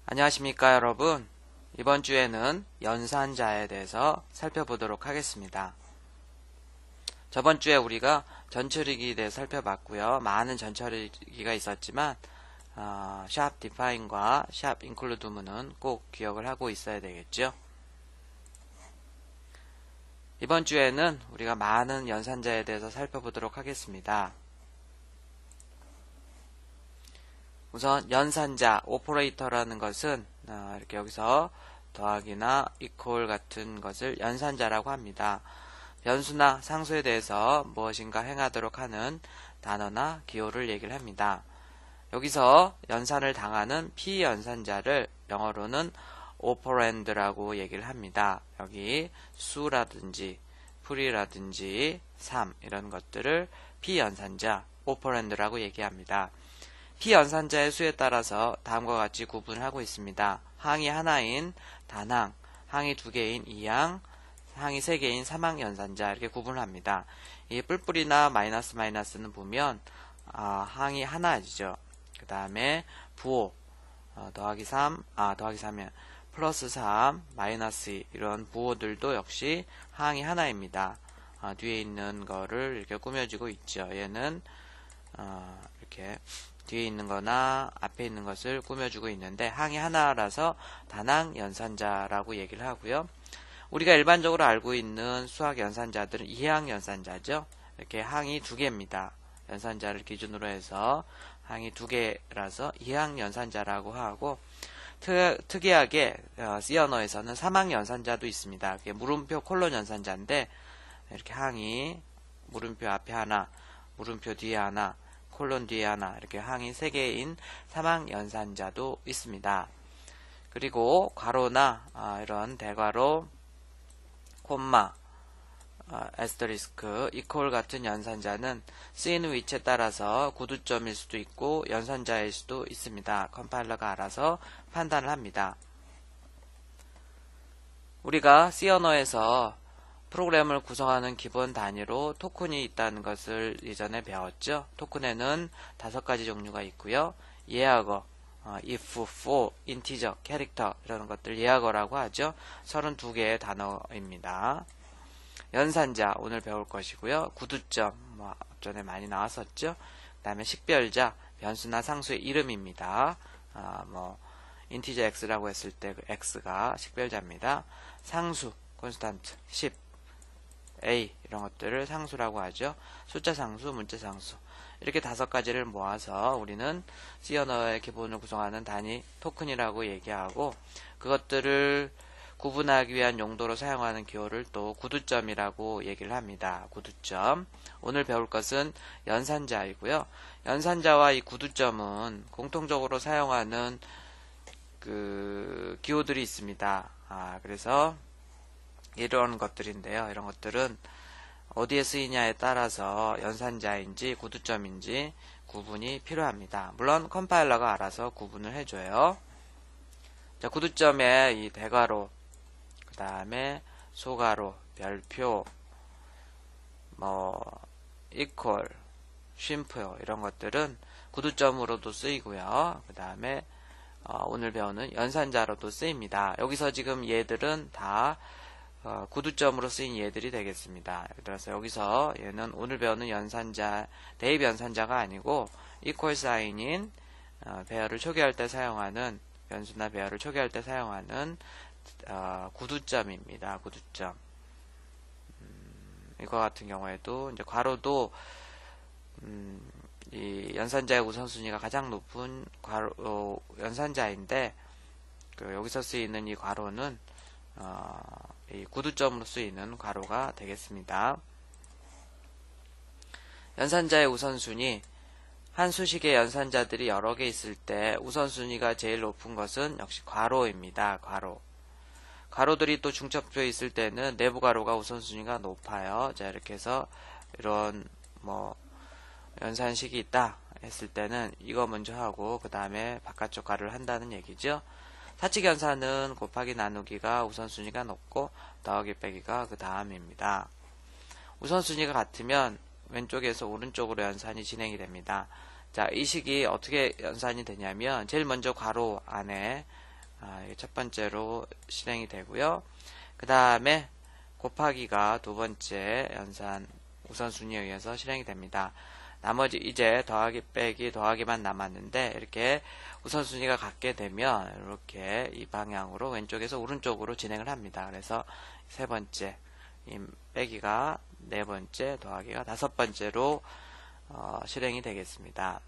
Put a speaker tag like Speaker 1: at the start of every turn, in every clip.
Speaker 1: 안녕하십니까 여러분. 이번 주에는 연산자에 대해서 살펴보도록 하겠습니다. 저번 주에 우리가 전처리기에 대해 살펴봤고요. 많은 전처리기가 있었지만 샵 define과 샵 include문은 꼭 기억을 하고 있어야 되겠죠. 이번 주에는 우리가 많은 연산자에 대해서 살펴보도록 하겠습니다. 우선 연산자 오퍼레이터라는 것은 이렇게 여기서 더하기나 equal 같은 것을 연산자라고 합니다. 변수나 상수에 대해서 무엇인가 행하도록 하는 단어나 기호를 얘기를 합니다. 여기서 연산을 당하는 피연산자를 영어로는 오퍼랜드라고 얘기를 합니다. 여기 수라든지 풀이라든지 3 이런 것들을 피연산자 오퍼랜드라고 얘기합니다. 피연산자의 수에 따라서 다음과 같이 구분을 하고 있습니다. 항이 하나인 단항, 항이 두 개인 이항, 항이 세 개인 삼항 연산자 이렇게 구분을 합니다. 이 뿔뿔이나 마이너스는 보면 항이 하나이죠. 그 다음에 부호 더하기 3이면 플러스 3, 마이너스 2 이런 부호들도 역시 항이 하나입니다. 뒤에 있는 거를 이렇게 꾸며지고 있죠. 얘는 이렇게 뒤에 있는 거나 앞에 있는 것을 꾸며주고 있는데 항이 하나라서 단항 연산자라고 얘기를 하고요. 우리가 일반적으로 알고 있는 수학 연산자들은 이항 연산자죠. 이렇게 항이 두 개입니다. 연산자를 기준으로 해서 항이 두 개라서 이항 연산자라고 하고 특이하게 C 언어에서는 삼항 연산자도 있습니다. 그게 물음표 콜론 연산자인데 이렇게 항이 물음표 앞에 하나, 물음표 뒤에 하나, 콜론 뒤에 하나 이렇게 항이 3개인 삼항 연산자도 있습니다. 그리고 괄호나 이런 대괄호, 콤마, 에스터리스크, 이퀄 같은 연산자는 쓰이는 위치에 따라서 구두점일 수도 있고 연산자일 수도 있습니다. 컴파일러가 알아서 판단을 합니다. 우리가 C 언어에서 프로그램을 구성하는 기본 단위로 토큰이 있다는 것을 예전에 배웠죠. 토큰에는 5가지 종류가 있고요. 예약어, if, for, integer, 캐릭터 이런 것들 예약어라고 하죠. 32개의 단어입니다. 연산자 오늘 배울 것이고요. 구두점 앞전에 많이 나왔었죠. 그 다음에 식별자 변수나 상수의 이름입니다. integer x라고 했을 때 그 x가 식별자입니다. 상수 constant 10 A 이런 것들을 상수라고 하죠. 숫자 상수, 문자 상수 이렇게 5가지를 모아서 우리는 C 언어의 기본을 구성하는 단위 토큰이라고 얘기하고 그것들을 구분하기 위한 용도로 사용하는 기호를 또 구두점이라고 얘기를 합니다. 구두점. 오늘 배울 것은 연산자이고요. 연산자와 이 구두점은 공통적으로 사용하는 그 기호들이 있습니다. 그래서 이런 것들인데요. 이런 것들은 어디에 쓰이냐에 따라서 연산자인지 구두점인지 구분이 필요합니다. 물론 컴파일러가 알아서 구분을 해줘요. 자, 구두점의 이 대괄호, 그 다음에 소괄호, 별표, equal, 쉼표 이런 것들은 구두점으로도 쓰이고요. 그 다음에 오늘 배우는 연산자로도 쓰입니다. 여기서 지금 얘들은 다 구두점으로 쓰인 예들이 되겠습니다. 예를 들어서 여기서 얘는 오늘 배우는 연산자, 대입 연산자가 아니고 equal sign인 배열을 초기화할 때 사용하는 변수나 배열을 초기화할 때 사용하는 구두점입니다. 구두점. 이거 같은 경우에도 이제 괄호도 이 연산자의 우선순위가 가장 높은 연산자인데 여기서 쓰이는 이 괄호는 이 구두점으로 쓰이는 괄호가 되겠습니다. 연산자의 우선순위 한 수식의 연산자들이 여러 개 있을 때 우선순위가 제일 높은 것은 역시 괄호입니다. 괄호. 괄호들이 또 중첩되어 있을 때는 내부 괄호가 우선순위가 높아요. 자, 이렇게 해서 이런 연산식이 있다 했을 때는 이거 먼저 하고 그 다음에 바깥쪽 괄호를 한다는 얘기죠. 사칙 연산은 곱하기 나누기가 우선순위가 높고 더하기 빼기가 그 다음입니다. 우선순위가 같으면 왼쪽에서 오른쪽으로 연산이 진행이 됩니다. 자, 이 식이 어떻게 연산이 되냐면 제일 먼저 괄호 안에 이게 첫 번째로 실행이 되고요. 그 다음에 곱하기가 두 번째 연산 우선순위에 의해서 실행이 됩니다. 나머지 이제 더하기 빼기 더하기만 남았는데 이렇게 우선순위가 같게 되면 이렇게 이 방향으로 왼쪽에서 오른쪽으로 진행을 합니다. 그래서 세 번째 빼기가 네 번째 더하기가 다섯 번째로 실행이 되겠습니다.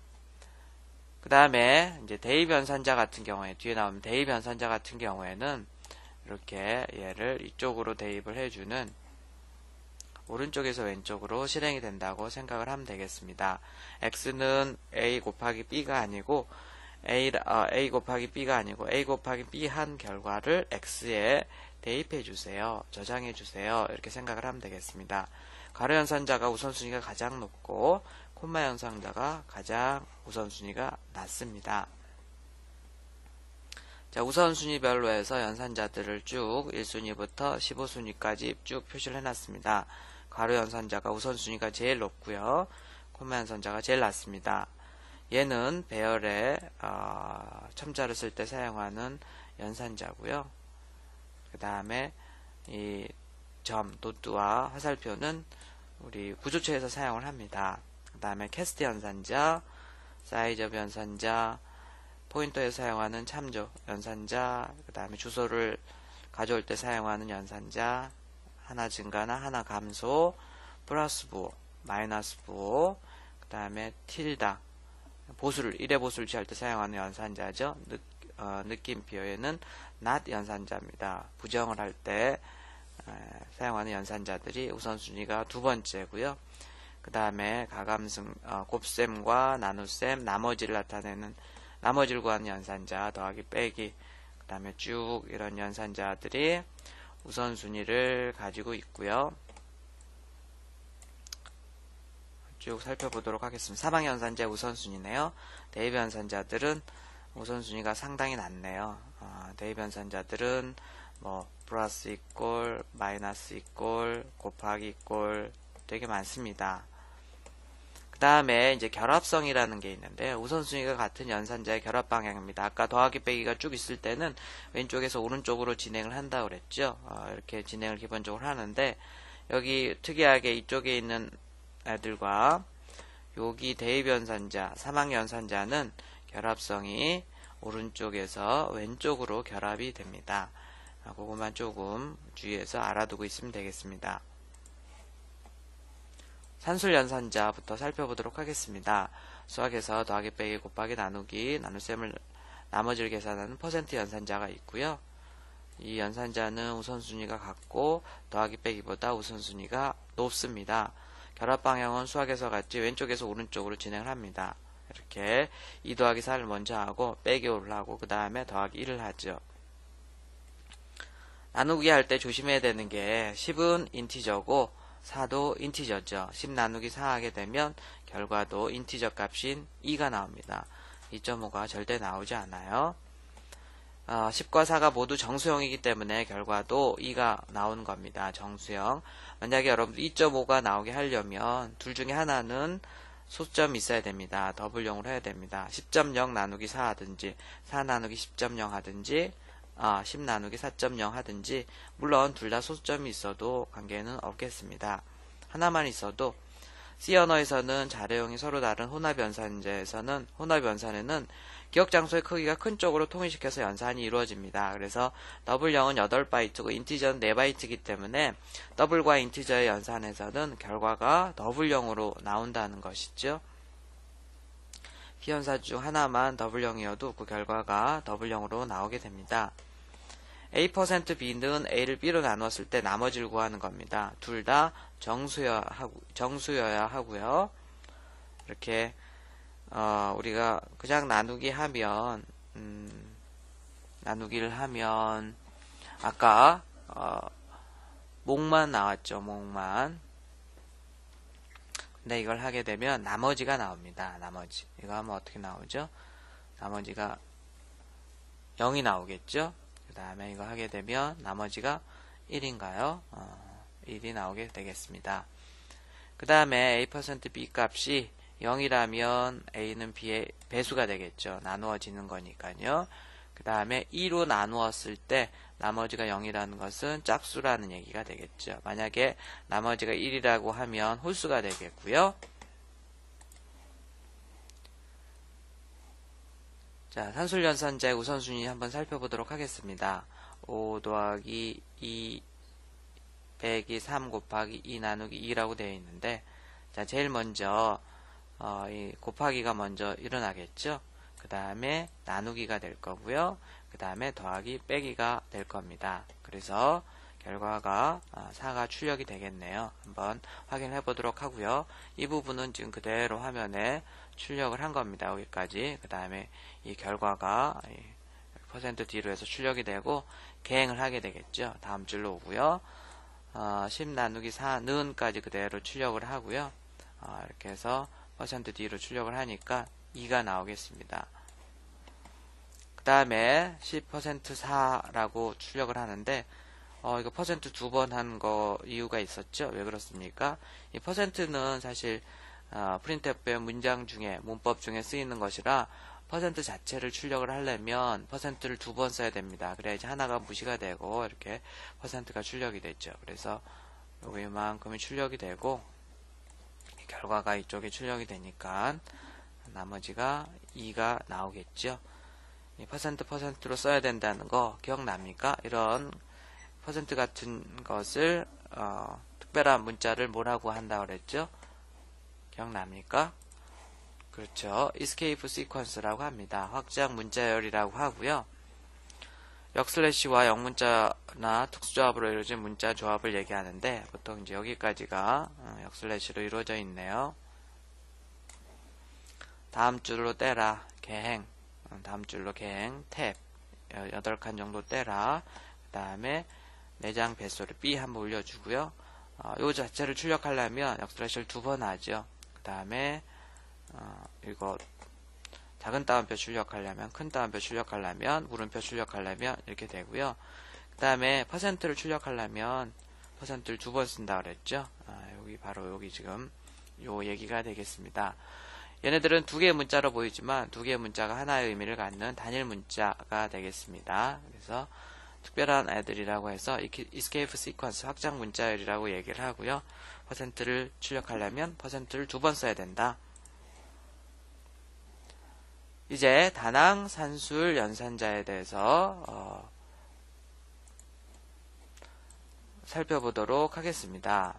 Speaker 1: 그 다음에 이제 대입 연산자 같은 경우에 뒤에 나오면 대입 연산자 같은 경우에는 이렇게 얘를 이쪽으로 대입을 해주는 오른쪽에서 왼쪽으로 실행이 된다고 생각을 하면 되겠습니다. x는 a 곱하기 b가 아니고 a 곱하기 b가 아니고 a 곱하기 b 한 결과를 x에 대입해 주세요. 저장해 주세요. 이렇게 생각을 하면 되겠습니다. 가로 연산자가 우선순위가 가장 높고 콤마 연산자가 가장 우선순위가 낮습니다. 자, 우선순위별로 해서 연산자들을 쭉 1순위부터 15순위까지 쭉 표시를 해놨습니다. 가로 연산자가 우선순위가 제일 높고요. 콤마 연산자가 제일 낮습니다. 얘는 배열에 첨자를 쓸 때 사용하는 연산자고요. 그 다음에 이 점, 도트와 화살표는 우리 구조처에서 사용을 합니다. 그 다음에 캐스트 연산자, 사이즈업 연산자, 포인터에서 사용하는 참조 연산자, 그 다음에 주소를 가져올 때 사용하는 연산자, 하나 증가나 하나 감소, 플러스 부호, 마이너스 부호, 그 다음에 틸다, 보수를 1의 보수를 취할 때 사용하는 연산자죠. 느낌표에는 not 연산자입니다. 부정을 할 때 사용하는 연산자들이 우선순위가 두 번째고요. 그 다음에 가감승, 곱셈과 나눗셈, 나머지를 나타내는 나머지를 구하는 연산자, 더하기 빼기, 그 다음에 쭉 이런 연산자들이 우선순위를 가지고 있고요. 쭉 살펴보도록 하겠습니다. 사방연산자 우선순위네요. 대입연산자들은 우선순위가 상당히 낮네요. 대입연산자들은 뭐 플러스 이꼴, 마이너스 이꼴, 곱하기 이꼴 되게 많습니다. 그 다음에 이제 결합성이라는 게 있는데 우선순위가 같은 연산자의 결합 방향입니다. 아까 더하기 빼기가 쭉 있을 때는 왼쪽에서 오른쪽으로 진행을 한다고 그랬죠. 이렇게 진행을 기본적으로 하는데 여기 특이하게 이쪽에 있는 애들과 여기 대입연산자, 사망연산자는 결합성이 오른쪽에서 왼쪽으로 결합이 됩니다. 그것만 조금 주의해서 알아두고 있으면 되겠습니다. 산술연산자부터 살펴보도록 하겠습니다. 수학에서 더하기 빼기 곱하기 나누기 나눗셈을 나머지를 계산하는 퍼센트 연산자가 있고요. 이 연산자는 우선순위가 같고 더하기 빼기보다 우선순위가 높습니다. 결합 방향은 수학에서 같이 왼쪽에서 오른쪽으로 진행을 합니다. 이렇게 2 더하기 4를 먼저 하고 빼기 5를 하고 그 다음에 더하기 1을 하죠. 나누기 할 때 조심해야 되는 게 10은 인티저고 4도 인티저죠. 10 나누기 4 하게 되면 결과도 인티저 값인 2가 나옵니다. 2.5가 절대 나오지 않아요. 10과 4가 모두 정수형이기 때문에 결과도 2가 나오는 겁니다. 정수형. 만약에 여러분들 2.5가 나오게 하려면 둘 중에 하나는 소점이 있어야 됩니다. 더블형으로 해야 됩니다. 10.0 나누기 4 하든지 4 나누기 10.0 하든지 10 나누기 4.0 하든지 물론 둘 다 소점이 있어도 관계는 없겠습니다. 하나만 있어도 C 언어에서는 자료형이 서로 다른 혼합연산에는 기억장소의 크기가 큰 쪽으로 통일시켜서 연산이 이루어집니다. 그래서 더블형은 8바이트고 인티저는 4바이트이기 때문에 더블과 인티저의 연산에서는 결과가 더블형으로 나온다는 것이죠. B연산 중 하나만 더블형이어도 그 결과가 더블형으로 나오게 됩니다. A%B는 A를 B로 나누었을 때 나머지를 구하는 겁니다. 둘 다 정수여야 하고요. 이렇게 우리가 그냥 나누기를 하면 아까 몽만 나왔죠. 몽만. 근데 이걸 하게 되면 나머지가 나옵니다. 나머지. 이거 하면 어떻게 나오죠? 나머지가 0이 나오겠죠? 그 다음에 이거 하게 되면 나머지가 1인가요? 1이 나오게 되겠습니다. 그 다음에 A%B 값이 0이라면 A는 B의 배수가 되겠죠. 나누어지는 거니까요. 그 다음에 2로 나누었을 때 나머지가 0이라는 것은 짝수라는 얘기가 되겠죠. 만약에 나머지가 1이라고 하면 홀수가 되겠고요. 자, 산술연산자의 우선순위 한번 살펴보도록 하겠습니다. 5 더하기 2 빼기 3 곱하기 2 나누기 2라고 되어 있는데, 자, 제일 먼저 이 곱하기가 먼저 일어나겠죠. 그 다음에 나누기가 될 거고요. 그 다음에 더하기 빼기가 될 겁니다. 그래서 결과가 4가 출력이 되겠네요. 한번 확인해 보도록 하고요. 이 부분은 지금 그대로 화면에 출력을 한 겁니다. 여기까지. 그 다음에 이 결과가 퍼센트 뒤로 해서 출력이 되고 계행을 하게 되겠죠. 다음 줄로 오고요. 10 나누기 4는까지 그대로 출력을 하고요. 이렇게 해서 퍼센트 뒤로 출력을 하니까 2가 나오겠습니다. 그 다음에 10% 4라고 출력을 하는데 이거 퍼센트 두 번 한 거 이유가 있었죠. 왜 그렇습니까? 이 퍼센트는 사실 프린트F의 문장 중에 문법 중에 쓰이는 것이라 퍼센트 자체를 출력을 하려면 퍼센트를 두 번 써야 됩니다. 그래야지 하나가 무시가 되고 이렇게 퍼센트가 출력이 되죠. 그래서 요기만큼이 출력이 되고 결과가 이쪽에 출력이 되니까 나머지가 2가 나오겠죠. 이 퍼센트로 써야 된다는 거 기억납니까? 이런 퍼센트 같은 것을 특별한 문자를 뭐라고 한다고 그랬죠? 기억납니까? 그렇죠. escape sequence라고 합니다. 확장 문자열이라고 하고요. 역슬래시와 영문자나 특수조합으로 이루어진 문자 조합을 얘기하는데 보통 이제 여기까지가 역슬래시로 이루어져 있네요. 다음 줄로 떼라, 계행. 다음 줄로 계행, 탭. 8칸 정도 떼라. 그 다음에 내장 배수를 B 한번 올려주고요. 요 자체를 출력하려면 역슬래시를 두 번 하죠. 그 다음에 이거 작은 따옴표 출력하려면, 큰 따옴표 출력하려면, 물음표 출력하려면 이렇게 되고요. 그 다음에 퍼센트를 출력하려면 퍼센트를 두 번 쓴다 그랬죠. 여기 바로 여기 지금 요 얘기가 되겠습니다. 얘네들은 두 개의 문자로 보이지만 두 개의 문자가 하나의 의미를 갖는 단일 문자가 되겠습니다. 그래서 특별한 애들이라고 해서 escape sequence 확장 문자열이라고 얘기를 하고요. 퍼센트를 출력하려면 퍼센트를 두 번 써야 된다. 이제 다낭, 산술, 연산자에 대해서 살펴보도록 하겠습니다.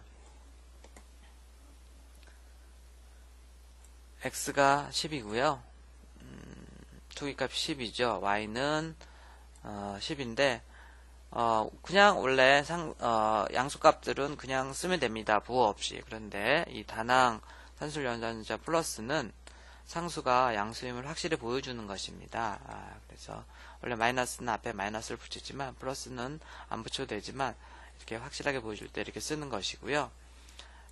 Speaker 1: x가 10이고요. 투기값이 10이죠. y는 10인데 그냥 원래 양수값들은 그냥 쓰면 됩니다. 부호 없이. 그런데 이 다낭, 산술, 연산자 플러스는 상수가 양수임을 확실히 보여주는 것입니다. 그래서 원래 마이너스는 앞에 마이너스를 붙이지만 플러스는 안 붙여도 되지만 이렇게 확실하게 보여줄 때 이렇게 쓰는 것이고요.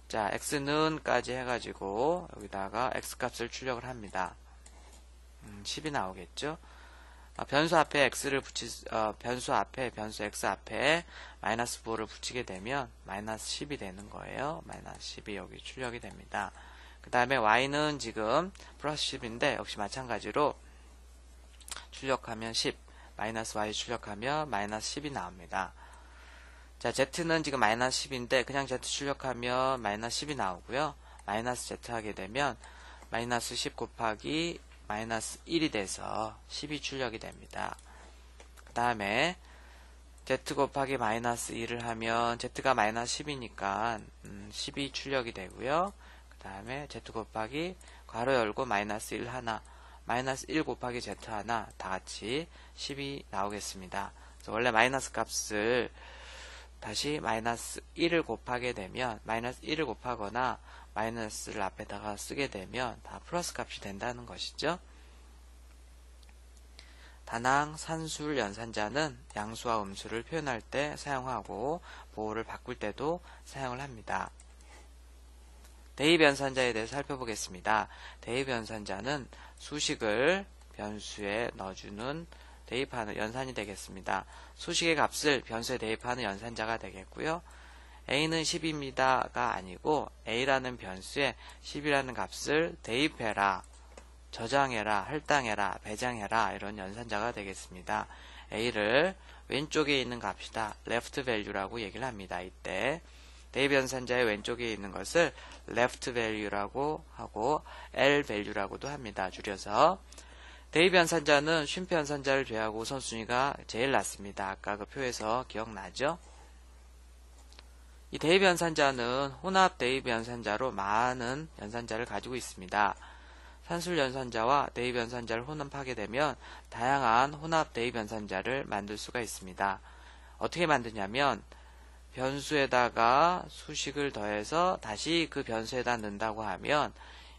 Speaker 1: 자, x는까지 해가지고 여기다가 x값을 출력을 합니다. 10이 나오겠죠. 변수 앞에 x를 변수 x 앞에 마이너스 부호를 붙이게 되면 마이너스 10이 되는 거예요. 마이너스 10이 여기 출력이 됩니다. 그 다음에 y는 지금 플러스 10인데 역시 마찬가지로 출력하면 10, 마이너스 y 출력하면 마이너스 10이 나옵니다. 자, z는 지금 마이너스 10인데 그냥 z 출력하면 마이너스 10이 나오고요. 마이너스 z 하게 되면 마이너스 10 곱하기 마이너스 1이 돼서 10이 출력이 됩니다. 그 다음에 z 곱하기 마이너스 1을 하면 z가 마이너스 10이니까 10이 출력이 되고요. 그 다음에 z 곱하기 괄호 열고 마이너스 1 하나, 마이너스 1 곱하기 z 하나 다 같이 10이 나오겠습니다. 그래서 원래 마이너스 값을 다시 마이너스 1을 곱하게 되면 마이너스 1을 곱하거나 마이너스를 앞에다가 쓰게 되면 다 플러스 값이 된다는 것이죠. 다낭, 산술, 연산자는 양수와 음수를 표현할 때 사용하고 보호를 바꿀 때도 사용을 합니다. 대입 연산자에 대해서 살펴보겠습니다. 대입 연산자는 수식을 변수에 넣어주는 대입하는 연산이 되겠습니다. 수식의 값을 변수에 대입하는 연산자가 되겠고요. a는 10입니다가 아니고 a라는 변수에 10이라는 값을 대입해라 저장해라, 할당해라, 배장해라 이런 연산자가 되겠습니다. a를 왼쪽에 있는 값이다. left value라고 얘기를 합니다. 이때 대입 연산자의 왼쪽에 있는 것을 left value라고 하고 L value라고도 합니다. 줄여서 대입 연산자는 쉼표 연산자를 제외하고 우선순위가 제일 낮습니다. 아까 그 표에서 기억나죠? 이 대입 연산자는 혼합 대입 연산자로 많은 연산자를 가지고 있습니다. 산술 연산자와 대입 연산자를 혼합하게 되면 다양한 혼합 대입 연산자를 만들 수가 있습니다. 어떻게 만드냐면 변수에다가 수식을 더해서 다시 그 변수에다 넣는다고 하면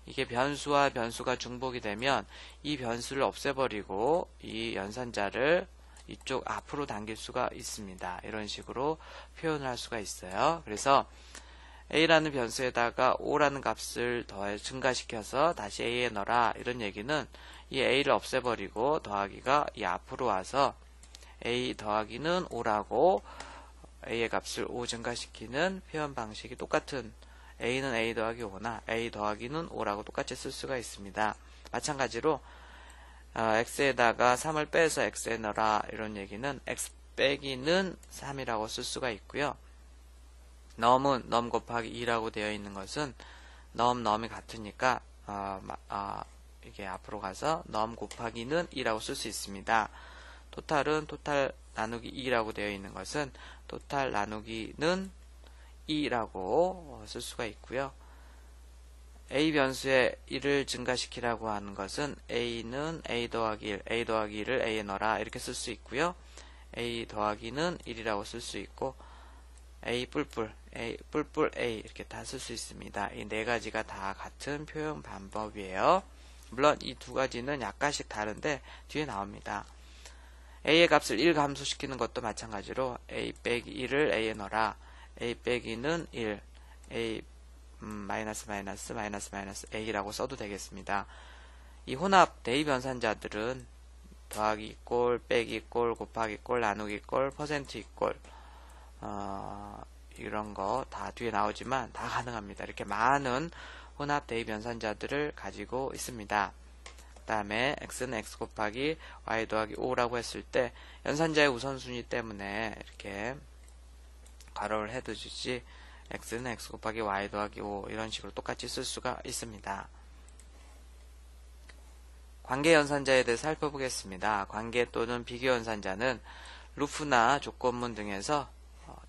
Speaker 1: 이게 변수와 변수가 중복이 되면 이 변수를 없애버리고 이 연산자를 이쪽 앞으로 당길 수가 있습니다. 이런 식으로 표현을 할 수가 있어요. 그래서 a라는 변수에다가 5라는 값을 증가시켜서 다시 a에 넣어라 이런 얘기는 이 a를 없애버리고 더하기가 이 앞으로 와서 a 더하기는 5라고 a의 값을 5 증가시키는 표현 방식이 똑같은 a는 a 더하기 5나 a 더하기는 5라고 똑같이 쓸 수가 있습니다. 마찬가지로 x에다가 3을 빼서 x에 넣어라 이런 얘기는 x 빼기는 3이라고 쓸 수가 있고요. 넘은 넘 곱하기 2라고 되어 있는 것은 넘이 같으니까 이게 앞으로 가서 넘 곱하기는 2라고 쓸 수 있습니다. 토탈은 토탈 나누기 2라고 되어 있는 것은 토탈 나누기는 2라고 쓸 수가 있고요. a 변수에 1을 증가시키라고 하는 것은 a는 a 더하기 1, a 더하기 1을 a에 넣어라 이렇게 쓸 수 있고요. a 더하기는 1이라고 쓸 수 있고 a 뿔뿔 a 이렇게 다 쓸 수 있습니다. 이 네 가지가 다 같은 표현 방법이에요. 물론 이 두 가지는 약간씩 다른데 뒤에 나옵니다. a의 값을 1 감소시키는 것도 마찬가지로 a 빼기 1을 a에 넣어라. a 빼기는 1, a 마이너스 a라고 써도 되겠습니다. 이 혼합 대입 연산자들은 더하기 꼴, 빼기 꼴, 곱하기 꼴, 나누기 꼴, 퍼센트 꼴 이런 거 다 뒤에 나오지만 다 가능합니다. 이렇게 많은 혼합 대입 연산자들을 가지고 있습니다. 그 다음에 x는 x 곱하기 y 더하기 5라고 했을 때 연산자의 우선순위 때문에 이렇게 괄호를 해두지 x는 x 곱하기 y 더하기 5 이런 식으로 똑같이 쓸 수가 있습니다. 관계 연산자에 대해 살펴보겠습니다. 관계 또는 비교 연산자는 루프나 조건문 등에서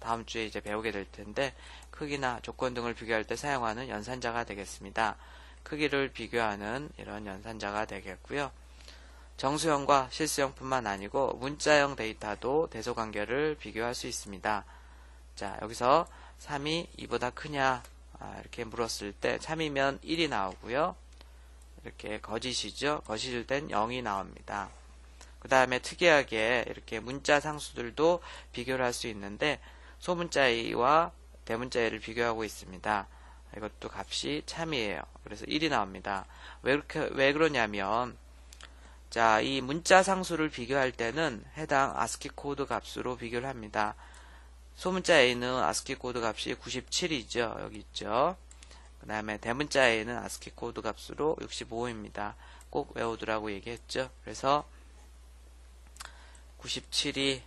Speaker 1: 다음 주에 이제 배우게 될 텐데 크기나 조건 등을 비교할 때 사용하는 연산자가 되겠습니다. 크기를 비교하는 이런 연산자가 되겠고요. 정수형과 실수형뿐만 아니고 문자형 데이터도 대소관계를 비교할 수 있습니다. 자, 여기서 3이 2보다 크냐 이렇게 물었을 때 3이면 1이 나오고요. 이렇게 거짓이죠. 거짓일 땐 0이 나옵니다. 그 다음에 특이하게 이렇게 문자 상수들도 비교를 할 수 있는데 소문자 a와 대문자 a를 비교하고 있습니다. 이것도 값이 참이에요. 그래서 1이 나옵니다. 왜 그러냐면 자, 이 문자 상수를 비교할 때는 해당 ASCII 코드 값으로 비교를 합니다. 소문자 a는 ASCII 코드 값이 97이죠. 여기 있죠. 그 다음에 대문자 a는 ASCII 코드 값으로 65입니다. 꼭 외우두라고 얘기했죠. 그래서 97이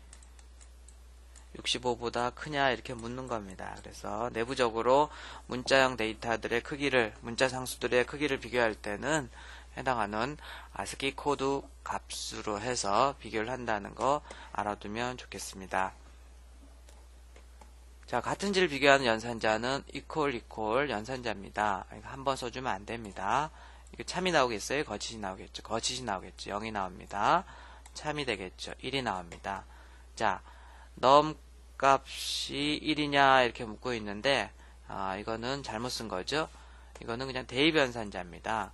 Speaker 1: 65보다 크냐 이렇게 묻는 겁니다. 그래서 내부적으로 문자형 데이터들의 크기를, 문자 상수들의 크기를 비교할 때는 해당하는 ASCII 코드 값으로 해서 비교를 한다는 거 알아두면 좋겠습니다. 자, 같은 질을 비교하는 연산자는 equal 연산자입니다. 한 번 써주면 안 됩니다. 이거 참이 나오겠어요? 거짓이 나오겠죠? 거짓이 나오겠죠? 0이 나옵니다. 참이 되겠죠? 1이 나옵니다. 자, 넘 값이 1이냐 이렇게 묻고 있는데 이거는 잘못 쓴 거죠. 이거는 그냥 대입연산자입니다.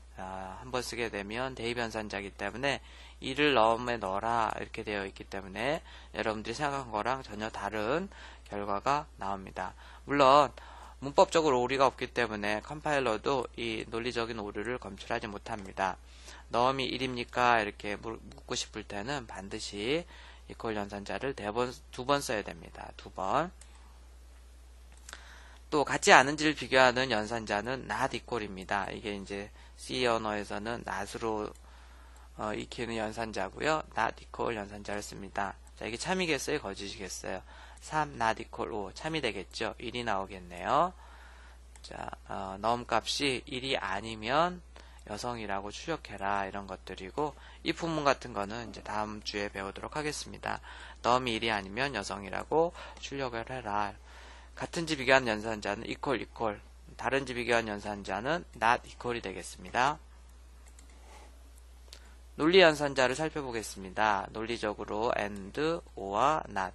Speaker 1: 한번 쓰게 되면 대입연산자이기 때문에 1을 넘에 넣어라 이렇게 되어 있기 때문에 여러분들이 생각한 거랑 전혀 다른 결과가 나옵니다. 물론 문법적으로 오류가 없기 때문에 컴파일러도 이 논리적인 오류를 검출하지 못합니다. 넘이 1입니까? 이렇게 묻고 싶을 때는 반드시 이퀄 연산자를 두 번 써야 됩니다. 2번. 또 같지 않은지를 비교하는 연산자는 not equal입니다. 이게 이제 C 언어에서는 not으로 익히는 연산자고요. not equal 연산자를 씁니다. 자, 이게 참이겠어요? 거짓이겠어요? 3 not equal 5 참이 되겠죠? 1이 나오겠네요. 자, 넘값이 1이 아니면 여성이라고 추적해라 이런 것들이고 이 부문 같은 거는 이제 다음 주에 배우도록 하겠습니다. 넘이 1이 아니면 여성이라고 출력을 해라. 같은지 비교한 연산자는 equal equal, 다른지 비교한 연산자는 not equal이 되겠습니다. 논리 연산자를 살펴보겠습니다. 논리적으로 and, or와 not.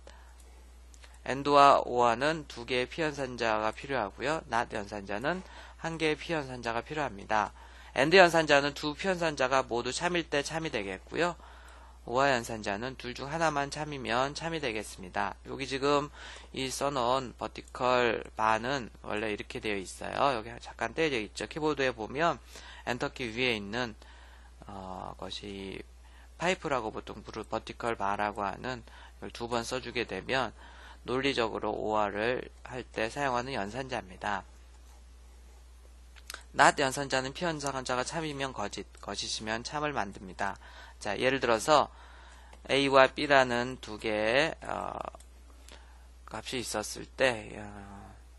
Speaker 1: and와 or는 두 개의 피연산자가 필요하고요. not 연산자는 한 개의 피연산자가 필요합니다. and 연산자는 두 피연산자가 모두 참일 때 참이 되겠고요. or 연산자는 둘 중 하나만 참이면 참이 되겠습니다. 여기 지금 이 써놓은 vertical bar는 원래 이렇게 되어 있어요. 여기 잠깐 떼져 있죠. 키보드에 보면 엔터키 위에 있는 것이 파이프라고 보통 부르는 vertical bar라고 하는 걸 두 번 써주게 되면 논리적으로 or를 할 때 사용하는 연산자입니다. not 연산자는 피연산자가 참이면 거짓, 거짓이면 참을 만듭니다. 자, 예를 들어서 A와 B라는 두 개의 값이 있었을 때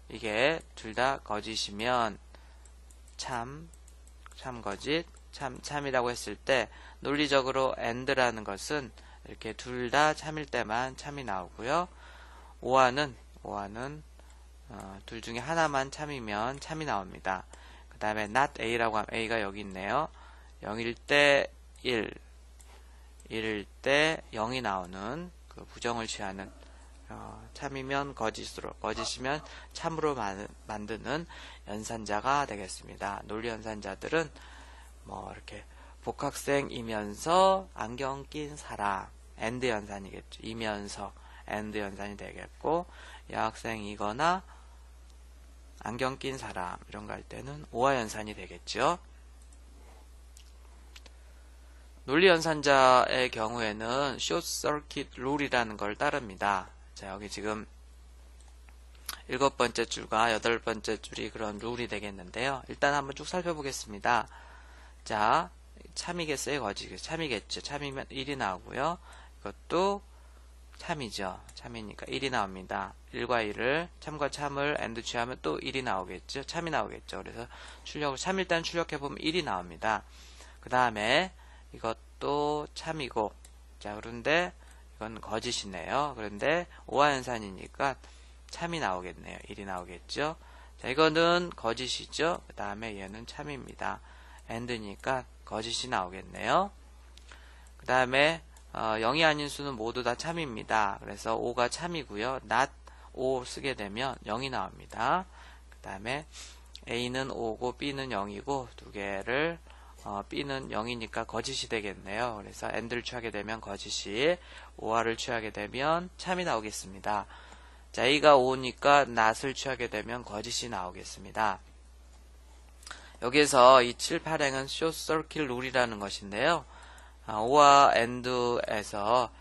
Speaker 1: 이게 둘 다 거짓이면 참 거짓, 참이라고 했을 때 논리적으로 and라는 것은 이렇게 둘 다 참일 때만 참이 나오고요. or는 둘 중에 하나만 참이면 참이 나옵니다. 그 다음에 not A라고 하면 A가 여기 있네요. 0일 때 1일 때 0이 나오는 그 부정을 취하는 참이면 거짓으로, 거짓이면 참으로 만드는 연산자가 되겠습니다. 논리 연산자들은 뭐 이렇게 복학생이면서 안경 낀 사람 and 연산이겠죠. 이면서 and 연산이 되겠고 여학생이거나 안경 낀 사람 이런 거 할 때는 or 연산이 되겠죠. 논리 연산자의 경우에는 short circuit rule이라는 걸 따릅니다. 자, 여기 지금 7번째 줄과 8번째 줄이 그런 룰이 되겠는데요. 일단 한번 쭉 살펴보겠습니다. 자, 참이겠어요? 거짓이겠어요? 참이겠죠. 참이면 1이 나오고요. 이것도 참이죠. 참이니까 1이 나옵니다. 1과 1을 참과 참을 and 취하면 또 1이 나오겠죠. 참이 나오겠죠. 그래서 참일 단 출력해보면 1이 나옵니다. 그 다음에 이것도 참이고, 자, 그런데 이건 거짓이네요. 그런데 오화 연산이니까 참이 나오겠네요. 1이 나오겠죠. 자, 이거는 거짓이죠. 그 다음에 얘는 참입니다. and니까 거짓이 나오겠네요. 그 다음에 0이 아닌 수는 모두 다 참입니다. 그래서 5가 참이고요. not 5 쓰게 되면 0이 나옵니다. 그 다음에 A는 5고 B는 0이고 두 개를 B는 0이니까 거짓이 되겠네요. 그래서 and를 취하게 되면 거짓이, or를 취하게 되면 참이 나오겠습니다. 자, A가 5니까 not을 취하게 되면 거짓이 나오겠습니다. 여기에서 이 7, 8행은 short circuit rule이라는 것인데요. or와 and에서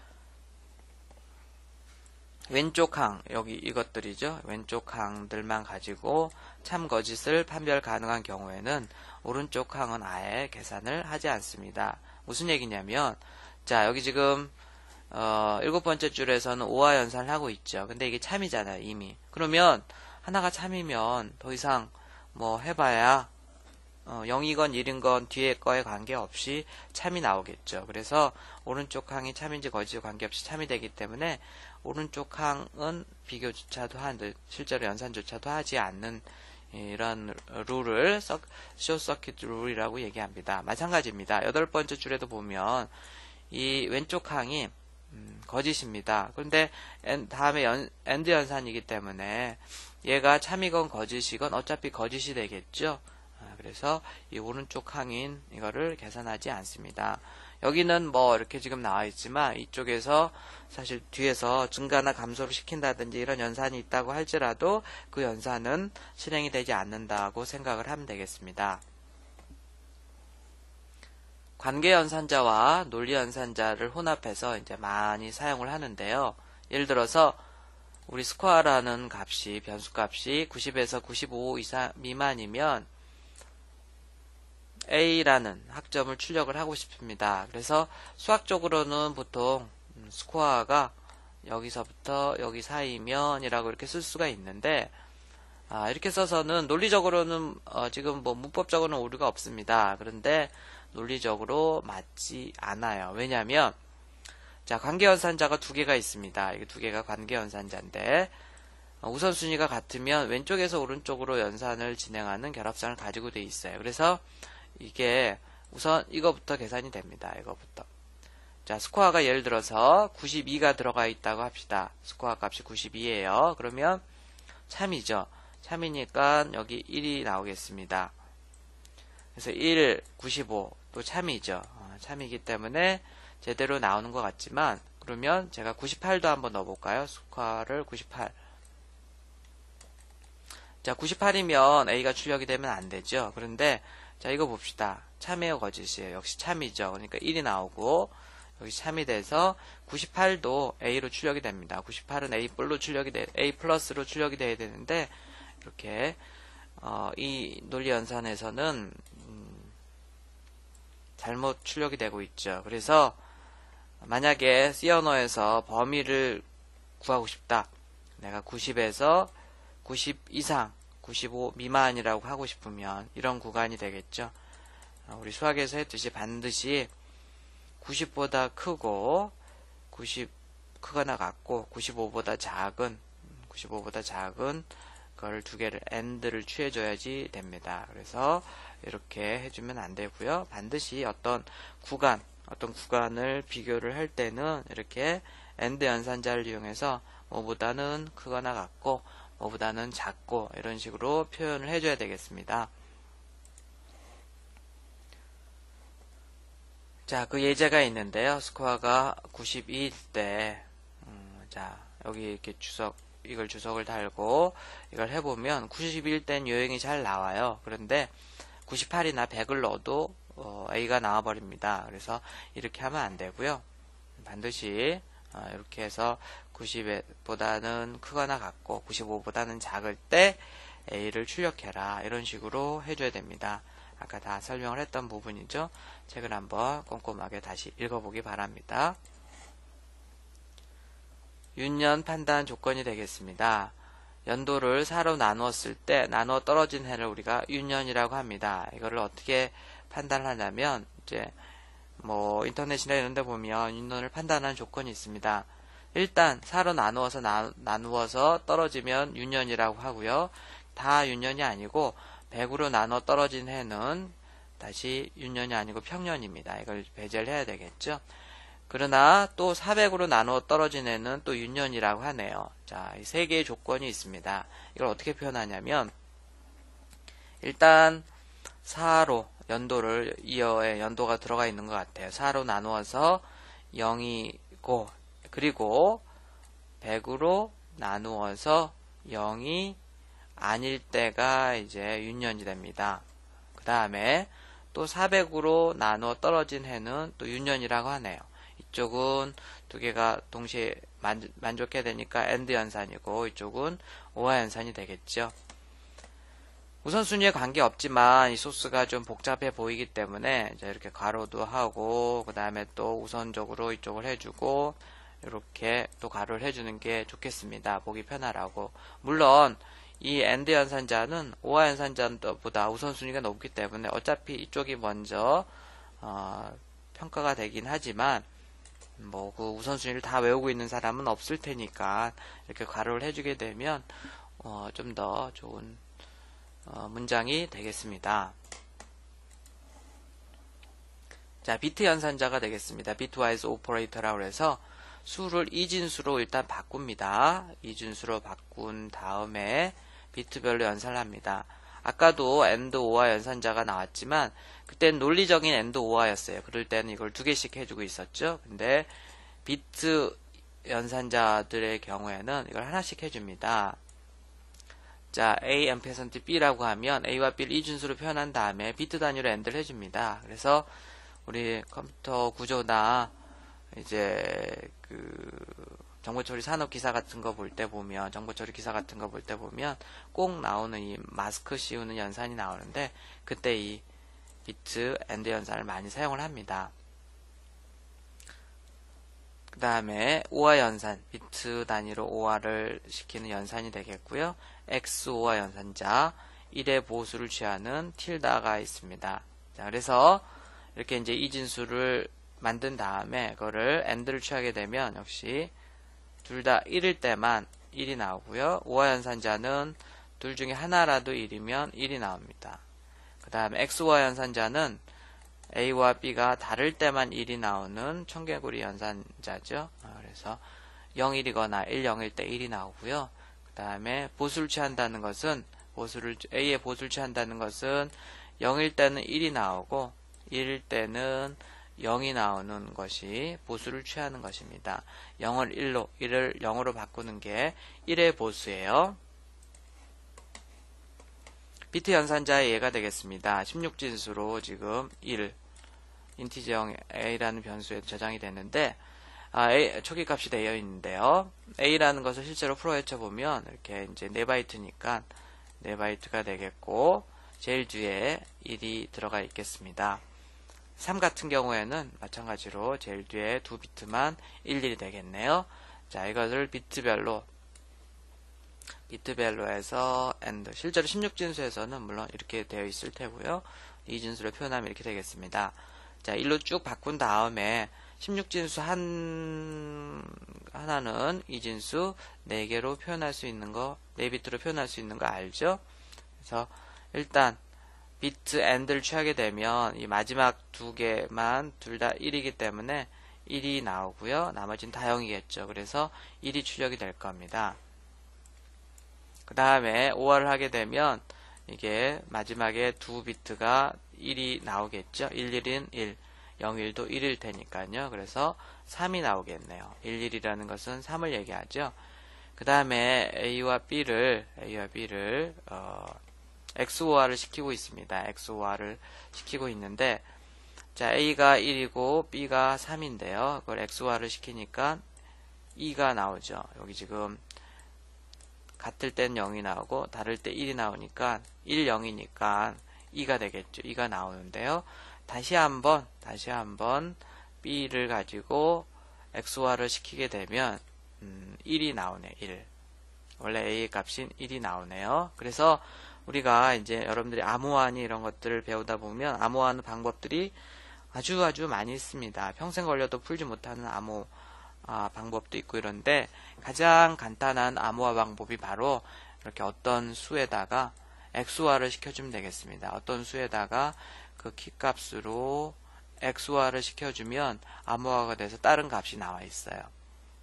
Speaker 1: 왼쪽 항, 여기 이것들이죠. 왼쪽 항들만 가지고 참 거짓을 판별 가능한 경우에는 오른쪽 항은 아예 계산을 하지 않습니다. 무슨 얘기냐면, 자, 여기 지금 7번째 줄에서는 오화 연산을 하고 있죠. 근데 이게 참이잖아요, 이미. 그러면 하나가 참이면 더 이상 뭐 해봐야 0이건 1인건 뒤에 거에 관계없이 참이 나오겠죠. 그래서 오른쪽 항이 참인지 거짓이 관계없이 참이 되기 때문에 오른쪽 항은 비교조차도 실제로 연산조차도 하지 않는 이런 룰을 숏서킷 룰이라고 얘기합니다. 마찬가지입니다. 8번째 줄에도 보면 이 왼쪽 항이 거짓입니다. 그런데 다음에 and 연산이기 때문에 얘가 참이건 거짓이건 어차피 거짓이 되겠죠. 그래서 이 오른쪽 항인 이거를 계산하지 않습니다. 여기는 뭐 이렇게 지금 나와 있지만 이쪽에서 사실 뒤에서 증가나 감소를 시킨다든지 이런 연산이 있다고 할지라도 그 연산은 실행이 되지 않는다고 생각을 하면 되겠습니다. 관계 연산자와 논리 연산자를 혼합해서 이제 많이 사용을 하는데요. 예를 들어서 우리 스코어라는 값이, 변수값이 90에서 95 이상 미만이면 A라는 학점을 출력을 하고 싶습니다. 그래서 수학적으로는 보통 스코어가 여기서부터 여기 사이면 이라고 이렇게 쓸 수가 있는데, 이렇게 써서는 논리적으로는 지금 뭐 문법적으로는 오류가 없습니다. 그런데 논리적으로 맞지 않아요. 왜냐하면 자, 관계연산자가 두 개가 있습니다. 이게 두 개가 관계연산자인데, 우선순위가 같으면 왼쪽에서 오른쪽으로 연산을 진행하는 결합상을 가지고 돼 있어요. 그래서 이게 우선 이거부터 계산이 됩니다. 이거부터. 자, 스코어가 예를 들어서 92가 들어가 있다고 합시다. 스코어 값이 92예요. 그러면 참이죠. 참이니까 여기 1이 나오겠습니다. 그래서 1, 95, 또 참이죠. 참이기 때문에 제대로 나오는 것 같지만, 그러면 제가 98도 한번 넣어볼까요? 스코어를 98. 자, 98이면 A가 출력이 되면 안 되죠. 그런데 자, 이거 봅시다. 참이에요, 거짓이에요? 역시 참이죠. 그러니까 1이 나오고 여기 참이 돼서 98도 A로 출력이 됩니다. 98은 A 플러스로 출력이 돼야 되는데, 이렇게 이 논리 연산에서는 잘못 출력이 되고 있죠. 그래서 만약에 C 언어에서 범위를 구하고 싶다. 내가 90에서 90 이상, 95 미만이라고 하고 싶으면 이런 구간이 되겠죠. 우리 수학에서 했듯이 반드시 90보다 크고 90 크거나 같고 95보다 작은 그걸 두 개를 AND를 취해줘야지 됩니다. 그래서 이렇게 해주면 안 되고요. 반드시 어떤 구간을 비교를 할 때는 이렇게 AND 연산자를 이용해서 뭐보다는 크거나 같고 뭐보다는 작고 이런 식으로 표현을 해줘야 되겠습니다. 자, 그 예제가 있는데요. 스코어가 92일 때, 자, 여기 이렇게 이걸 주석을 달고 이걸 해보면 92일 땐 요형이 잘 나와요. 그런데 98이나 100을 넣어도 A가 나와버립니다. 그래서 이렇게 하면 안 되고요. 반드시 이렇게 해서 90보다는 크거나 같고 95보다는 작을 때 A를 출력해라. 이런 식으로 해줘야 됩니다. 아까 다 설명을 했던 부분이죠. 책을 한번 꼼꼼하게 다시 읽어보기 바랍니다. 윤년 판단 조건이 되겠습니다. 연도를 4로 나누었을 때 나누어 떨어진 해를 우리가 윤년이라고 합니다. 이거를 어떻게 판단하냐면 이제 뭐 인터넷이나 이런 데 보면 윤년을 판단하는 조건이 있습니다. 일단 4로 나누어서 떨어지면 윤년이라고 하고요. 다 윤년이 아니고 100으로 나눠 떨어진 해는 다시 윤년이 아니고 평년입니다. 이걸 배제를 해야 되겠죠. 그러나 또 400으로 나누어 떨어진 해는 또 윤년이라고 하네요. 자, 이 세 개의 조건이 있습니다. 이걸 어떻게 표현하냐면 일단 4로 연도를 이어에 연도가 들어가 있는 것 같아요. 4로 나누어서 0이고 그리고 100으로 나누어서 0이 아닐 때가 이제 윤년이 됩니다. 그 다음에 또 400으로 나누어 떨어진 해는 또 윤년이라고 하네요. 이쪽은 두 개가 동시에 만족해야 되니까 AND 연산이고 이쪽은 OR 연산이 되겠죠. 우선순위에 관계없지만 이 소스가 좀 복잡해 보이기 때문에 이제 이렇게 가로도 하고 그 다음에 또 우선적으로 이쪽을 해주고 이렇게 또 가로를 해주는 게 좋겠습니다. 보기 편하라고. 물론 이 AND 연산자는 OR 연산자보다 우선순위가 높기 때문에 어차피 이쪽이 먼저 평가가 되긴 하지만 뭐 그 우선순위를 다 외우고 있는 사람은 없을 테니까 이렇게 가로를 해주게 되면 좀 더 좋은 문장이 되겠습니다. 자, 비트 연산자가 되겠습니다. 비트와이즈 오퍼레이터라고 해서 수를 이진수로 일단 바꿉니다. 이진수로 바꾼 다음에 비트별로 연산을 합니다. 아까도 AND OR 연산자가 나왔지만 그때는 논리적인 AND OR였어요. 그럴 때는 이걸 두 개씩 해주고 있었죠. 근데 비트 연산자들의 경우에는 이걸 하나씩 해줍니다. 자, A %B라고 하면 A와 B를 이진수로 표현한 다음에 비트 단위로 AND를 해줍니다. 그래서 우리 컴퓨터 구조나 이제 정보처리 산업 기사 같은 거 볼 때 보면, 정보처리 기사 같은 거 볼 때 보면 꼭 나오는 이 마스크 씌우는 연산이 나오는데, 그때 이 비트 앤드 연산을 많이 사용을 합니다. 그 다음에 OR 연산, 비트 단위로 OR을 시키는 연산이 되겠고요. XOR 연산자, 1의 보수를 취하는 틸다가 있습니다. 자, 그래서 이렇게 이제 이 진수를 만든 다음에 그거를 AND를 취하게 되면 역시 둘 다 1일 때만 1이 나오고요. OR 연산자는 둘 중에 하나라도 1이면 1이 나옵니다. 그 다음에 XOR 연산자는 A와 B가 다를 때만 1이 나오는 청개구리 연산자죠. 그래서 0, 1이거나 1, 0일 때 1이 나오고요. 그 다음에 보수를 취한다는 것은 A의 보수를 취한다는 것은 0일 때는 1이 나오고 1일 때는 0이 나오는 것이 보수를 취하는 것입니다. 0을 1로, 1을 0으로 바꾸는 게 1의 보수예요. 비트 연산자의 예가 되겠습니다. 16진수로 지금 1, 인티저형 A라는 변수에 저장이 되는데, 초기 값이 되어 있는데요. A라는 것을 실제로 풀어 헤쳐보면, 이렇게 이제 4바이트니까 4바이트가 되겠고, 제일 뒤에 1이 들어가 있겠습니다. 3 같은 경우에는 마찬가지로 제일 뒤에 2비트만 11이 되겠네요. 자, 이것을 비트별로 해서 AND. 실제로 16진수에서는 물론 이렇게 되어 있을 테고요. 이 진수를 표현하면 이렇게 되겠습니다. 자, 1로 쭉 바꾼 다음에 16진수 하나는 이 진수 4개로 표현할 수 있는 거, 4비트로 표현할 수 있는 거 알죠? 그래서 일단 비트 AND를 취하게 되면 이 마지막 2개만 둘 다 1이기 때문에 1이 나오고요. 나머지는 다 0이겠죠. 그래서 1이 출력이 될 겁니다. 그 다음에 OR을 하게 되면 이게 마지막에 2비트가 1이 나오겠죠. 11은 1, 01도 1일 테니까요. 그래서 3이 나오겠네요. 11이라는 것은 3을 얘기하죠. 그 다음에 A와 B를 XOR을 시키고 있습니다. XOR을 시키고 있는데, 자, A가 1이고 B가 3인데요. 그걸 XOR을 시키니까 2가 나오죠. 여기 지금 같을 땐 0이 나오고 다를 때 1이 나오니까 1, 0이니까 2가 되겠죠. 2가 나오는데요. 다시 한번 B를 가지고 XOR을 시키게 되면 1이 나오네. 1. 원래 A의 값인 1이 나오네요. 그래서 우리가 이제 여러분들이 암호화니 이런 것들을 배우다 보면 암호화하는 방법들이 아주 많이 있습니다. 평생 걸려도 풀지 못하는 암호 방법도 있고 이런데, 가장 간단한 암호화 방법이 바로 이렇게 어떤 수에다가 XOR를 시켜주면 되겠습니다. 어떤 수에다가 그 키값으로 XOR를 시켜주면 암호화가 돼서 다른 값이 나와 있어요.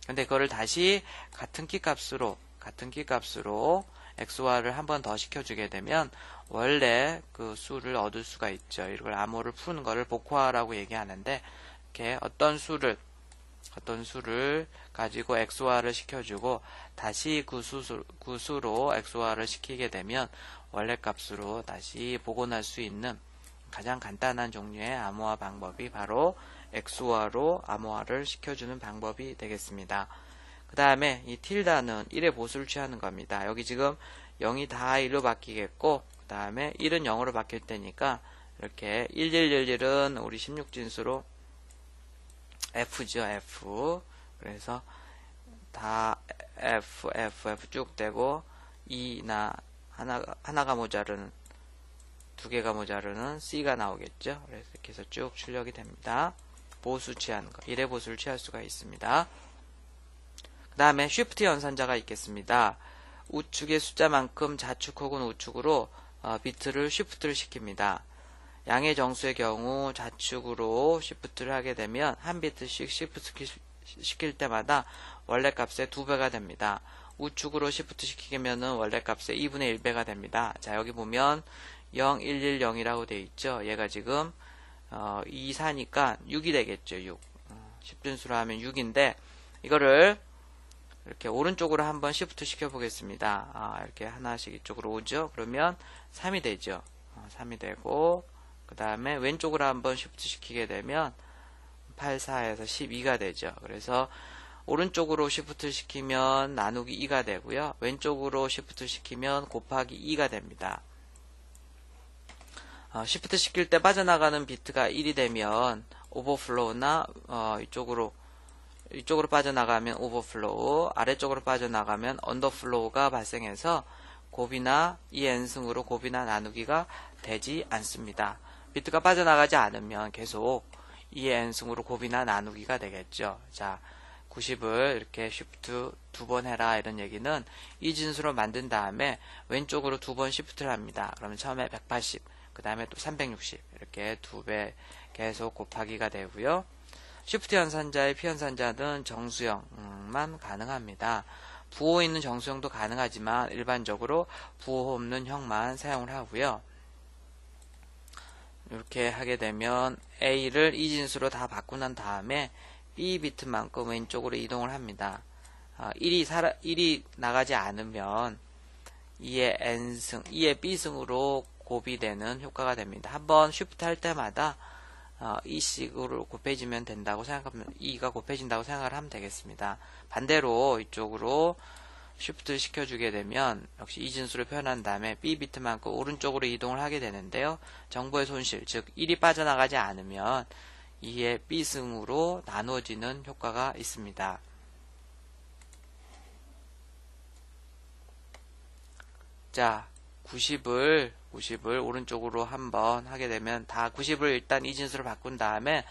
Speaker 1: 근데 그거를 다시 같은 키값으로 XOR을 한 번 더 시켜주게 되면 원래 그 수를 얻을 수가 있죠. 이걸 암호를 푸는 거를 복화라고 얘기하는데, 이렇게 어떤 수를 가지고 XOR을 시켜주고 다시 그 수로 XOR을 시키게 되면 원래 값으로 다시 복원할 수 있는 가장 간단한 종류의 암호화 방법이 바로 XOR로 암호화를 시켜주는 방법이 되겠습니다. 그 다음에 이 틸다는 1의 보수를 취하는 겁니다. 여기 지금 0이 다 1로 바뀌겠고, 그 다음에 1은 0으로 바뀔 테니까 이렇게 1111은 우리 16진수로 F죠. F. 그래서 다 F 쭉 되고 2나 하나가 모자르는, 2개가 모자르는 C가 나오겠죠. 그래서 이렇게 해서 쭉 출력이 됩니다. 보수 취하는 거. 1의 보수를 취할 수가 있습니다. 그 다음에 쉬프트 연산자가 있겠습니다. 우측의 숫자만큼 좌측 혹은 우측으로 비트를 쉬프트를 시킵니다. 양의 정수의 경우 좌측으로 쉬프트를 하게 되면 한 비트씩 쉬프트 시킬 때마다 원래 값의 2배가 됩니다. 우측으로 쉬프트 시키면은 원래 값의 2분의 1배가 됩니다. 자, 여기 보면 0, 1, 1, 0이라고 되어 있죠. 얘가 지금 2, 4니까 6이 되겠죠. 6. 10진수로 하면 6인데, 이거를 이렇게 오른쪽으로 한번 시프트 시켜 보겠습니다. 이렇게 하나씩 이쪽으로 오죠. 그러면 3이 되죠. 3이 되고, 그 다음에 왼쪽으로 한번 시프트 시키게 되면 8, 4에서 12가 되죠. 그래서 오른쪽으로 시프트를 시키면 나누기 2가 되고요. 왼쪽으로 시프트를 시키면 곱하기 2가 됩니다. 시프트 시킬 때 빠져나가는 비트가 1이 되면 오버플로우나 이쪽으로 빠져나가면 오버플로우, 아래쪽으로 빠져나가면 언더플로우가 발생해서 곱이나 이 n승으로 곱이나 나누기가 되지 않습니다. 비트가 빠져나가지 않으면 계속 이 n승으로 곱이나 나누기가 되겠죠. 자, 90을 이렇게 쉬프트 2번 해라 이런 얘기는 이 진수로 만든 다음에 왼쪽으로 2번 쉬프트를 합니다. 그러면 처음에 180, 그 다음에 또 360 이렇게 2배 계속 곱하기가 되고요. 쉬프트 연산자의 피연산자는 정수형만 가능합니다. 부호 있는 정수형도 가능하지만 일반적으로 부호 없는 형만 사용을 하고요. 이렇게 하게 되면 A를 이 진수로 다 바꾸고 난 다음에 B 비트만큼 왼쪽으로 이동을 합니다. 1이 나가지 않으면 2의 N승, 2의 B승으로 곱이 되는 효과가 됩니다. 한번 쉬프트 할 때마다 이 식으로 곱해지면 된다고 생각하면 2가 곱해진다고 생각을 하면 되겠습니다. 반대로 이쪽으로 쉬프트 시켜주게 되면 역시 이 진수를 표현한 다음에 B 비트만큼 오른쪽으로 이동을 하게 되는데요. 정보의 손실, 즉 1이 빠져나가지 않으면 2의 B승으로 나누어지는 효과가 있습니다. 자, 90을 오른쪽으로 한번 하게 되면 다 90을 일단 이 진수를 바꾼 다음에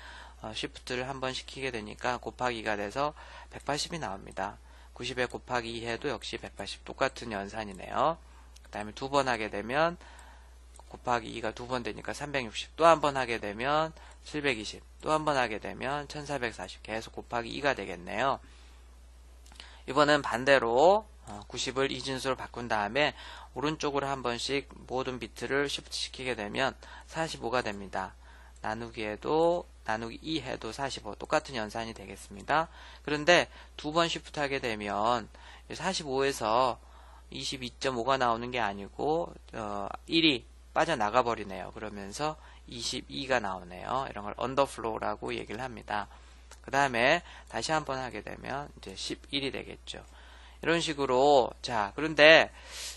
Speaker 1: 쉬프트를 한번 시키게 되니까 곱하기가 돼서 180이 나옵니다. 90에 곱하기 2 해도 역시 180 똑같은 연산이네요. 그 다음에 두 번 하게 되면 곱하기 2가 두 번 되니까 360, 또 한 번 하게 되면 720, 또 한 번 하게 되면 1440 계속 곱하기 2가 되겠네요. 이번엔 반대로 90을 이 진수로 바꾼 다음에 오른쪽으로 한 번씩 모든 비트를 쉬프트 시키게 되면 45가 됩니다. 나누기 2 해도 45 똑같은 연산이 되겠습니다. 그런데 두 번 쉬프트 하게 되면 45에서 22.5가 나오는 게 아니고 1이 빠져나가 버리네요. 그러면서 22가 나오네요. 이런 걸 언더플로우라고 얘기를 합니다. 그 다음에 다시 한번 하게 되면 이제 11이 되겠죠. 이런 식으로. 자, 그런데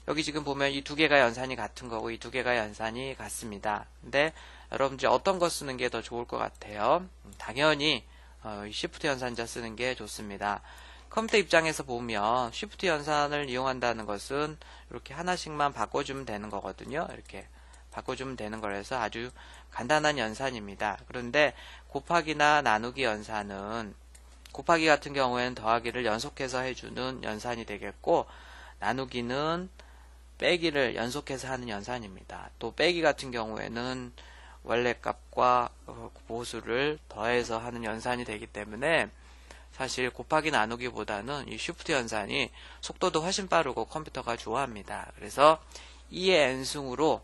Speaker 1: 여기 지금 보면 이 두 개가 연산이 같은 거고 이 두 개가 연산이 같습니다. 근데 여러분들이 어떤 거 쓰는 게 더 좋을 것 같아요? 당연히 쉬프트 연산자 쓰는 게 좋습니다. 컴퓨터 입장에서 보면 쉬프트 연산을 이용한다는 것은 이렇게 하나씩만 바꿔주면 되는 거거든요. 이렇게 바꿔주면 되는 거라서 아주 간단한 연산입니다. 그런데 곱하기나 나누기 연산은 곱하기 같은 경우에는 더하기를 연속해서 해주는 연산이 되겠고, 나누기는 빼기를 연속해서 하는 연산입니다. 또 빼기 같은 경우에는 원래 값과 보수를 더해서 하는 연산이 되기 때문에 사실 곱하기 나누기보다는 이 쉬프트 연산이 속도도 훨씬 빠르고 컴퓨터가 좋아합니다. 그래서 2의 n승으로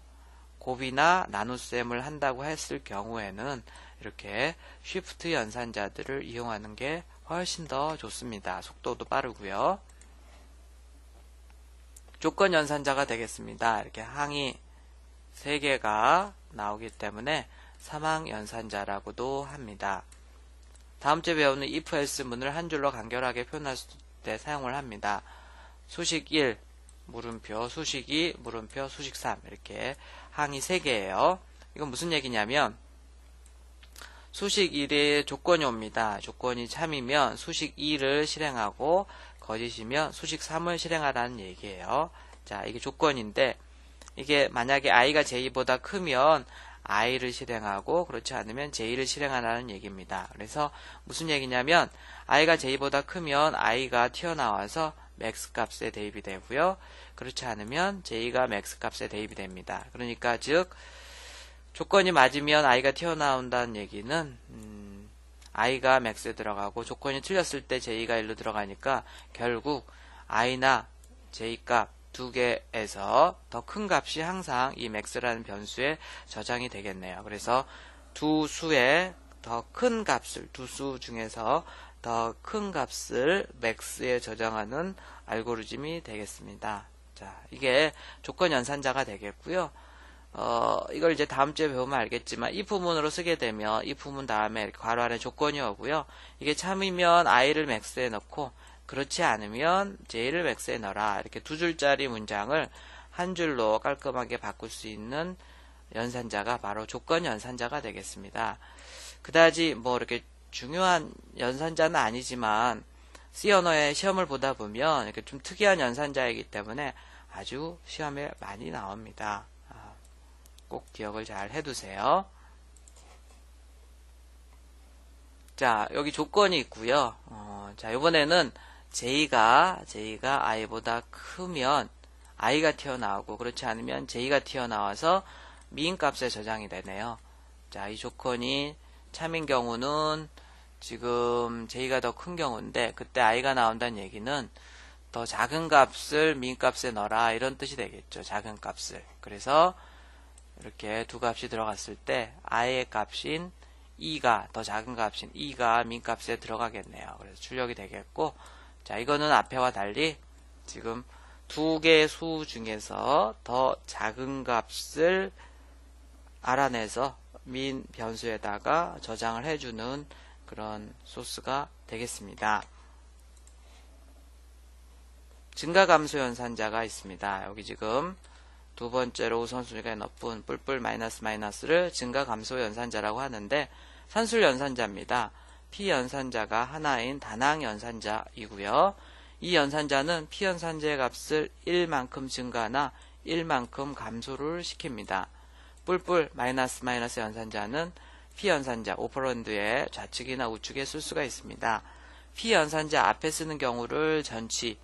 Speaker 1: 곱이나 나눗셈을 한다고 했을 경우에는 이렇게 쉬프트 연산자들을 이용하는 게 훨씬 더 좋습니다. 속도도 빠르고요. 조건 연산자가 되겠습니다. 이렇게 항이 3개가 나오기 때문에 사망 연산자라고도 합니다. 다음 주에 배우는 if else 문을 한 줄로 간결하게 표현할 때 사용을 합니다. 수식 1, 물음표, 수식 2, 물음표, 수식 3 이렇게 항이 3개예요. 이건 무슨 얘기냐면 수식 1에 조건이 옵니다. 조건이 참이면 수식 2를 실행하고 거짓이면 수식 3을 실행하라는 얘기예요. 자, 이게 조건인데 이게 만약에 i가 j보다 크면 i를 실행하고 그렇지 않으면 j를 실행하라는 얘기입니다. 그래서 무슨 얘기냐면 i가 j보다 크면 i가 튀어나와서 max 값에 대입이 되고요. 그렇지 않으면 j가 max 값에 대입이 됩니다. 그러니까 즉 조건이 맞으면 i가 튀어나온다는 얘기는 i가 max에 들어가고 조건이 틀렸을 때 j가 1로 들어가니까 결국 i나 j 값 두 개에서 더 큰 값이 항상 이 max라는 변수에 저장이 되겠네요. 그래서 두 수의 더 큰 값을, 두 수 중에서 더 큰 값을 max에 저장하는 알고리즘이 되겠습니다. 자, 이게 조건 연산자가 되겠고요. 이걸 이제 다음 주에 배우면 알겠지만 if문으로 쓰게 되면 if문 다음에 이렇게 괄호 안에 조건이 오고요. 이게 참이면 i를 max에 넣고 그렇지 않으면 j를 max에 넣어라. 이렇게 두 줄짜리 문장을 한 줄로 깔끔하게 바꿀 수 있는 연산자가 바로 조건 연산자가 되겠습니다. 그다지 뭐 이렇게 중요한 연산자는 아니지만 C 언어의 시험을 보다 보면 이렇게 좀 특이한 연산자이기 때문에 아주 시험에 많이 나옵니다. 꼭 기억을 잘 해두세요. 자, 여기 조건이 있고요. 자, 이번에는 J가 I보다 크면 I가 튀어나오고 그렇지 않으면 J가 튀어나와서 미인값에 저장이 되네요. 자, 이 조건이 참인 경우는 지금 J가 더 큰 경우인데 그때 I가 나온다는 얘기는 더 작은 값을 미인값에 넣어라 이런 뜻이 되겠죠. 작은 값을. 그래서 이렇게 두 값이 들어갔을 때 I의 값인 E가 더 작은 값인 E가 민값에 들어가겠네요. 그래서 출력이 되겠고 자 이거는 앞에와 달리 지금 두 개의 수 중에서 더 작은 값을 알아내서 민 변수에다가 저장을 해주는 그런 소스가 되겠습니다. 증가감소 연산자가 있습니다. 여기 지금 두 번째로 우선순위가 높은 뿔뿔 마이너스 마이너스를 증가감소 연산자라고 하는데 산술 연산자입니다. P 연산자가 하나인 다항 연산자이고요. 이 연산자는 P 연산자의 값을 1만큼 증가나 1만큼 감소를 시킵니다. 뿔뿔 마이너스 마이너스 연산자는 P 연산자 오퍼런드의 좌측이나 우측에 쓸 수가 있습니다. P 연산자 앞에 쓰는 경우를 전치,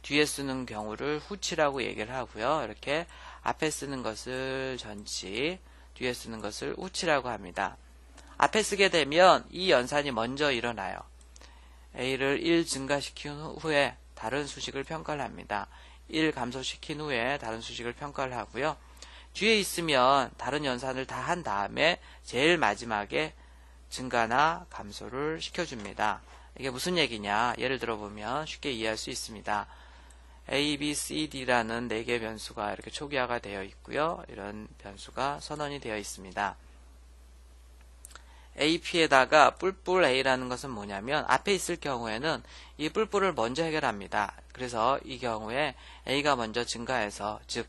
Speaker 1: 뒤에 쓰는 경우를 후치라고 얘기를 하고요. 이렇게 앞에 쓰는 것을 전치, 뒤에 쓰는 것을 후치라고 합니다. 앞에 쓰게 되면 이 연산이 먼저 일어나요. A를 1 증가시킨 후에 다른 수식을 평가를 합니다. 1 감소시킨 후에 다른 수식을 평가를 하고요. 뒤에 있으면 다른 연산을 다 한 다음에 제일 마지막에 증가나 감소를 시켜줍니다. 이게 무슨 얘기냐? 예를 들어보면 쉽게 이해할 수 있습니다. A, B, C, D라는 4개의 변수가 이렇게 초기화가 되어 있고요. 이런 변수가 선언이 되어 있습니다. AP에다가 뿔뿔 A라는 것은 뭐냐면 앞에 있을 경우에는 이 뿔뿔을 먼저 해결합니다. 그래서 이 경우에 A가 먼저 증가해서 즉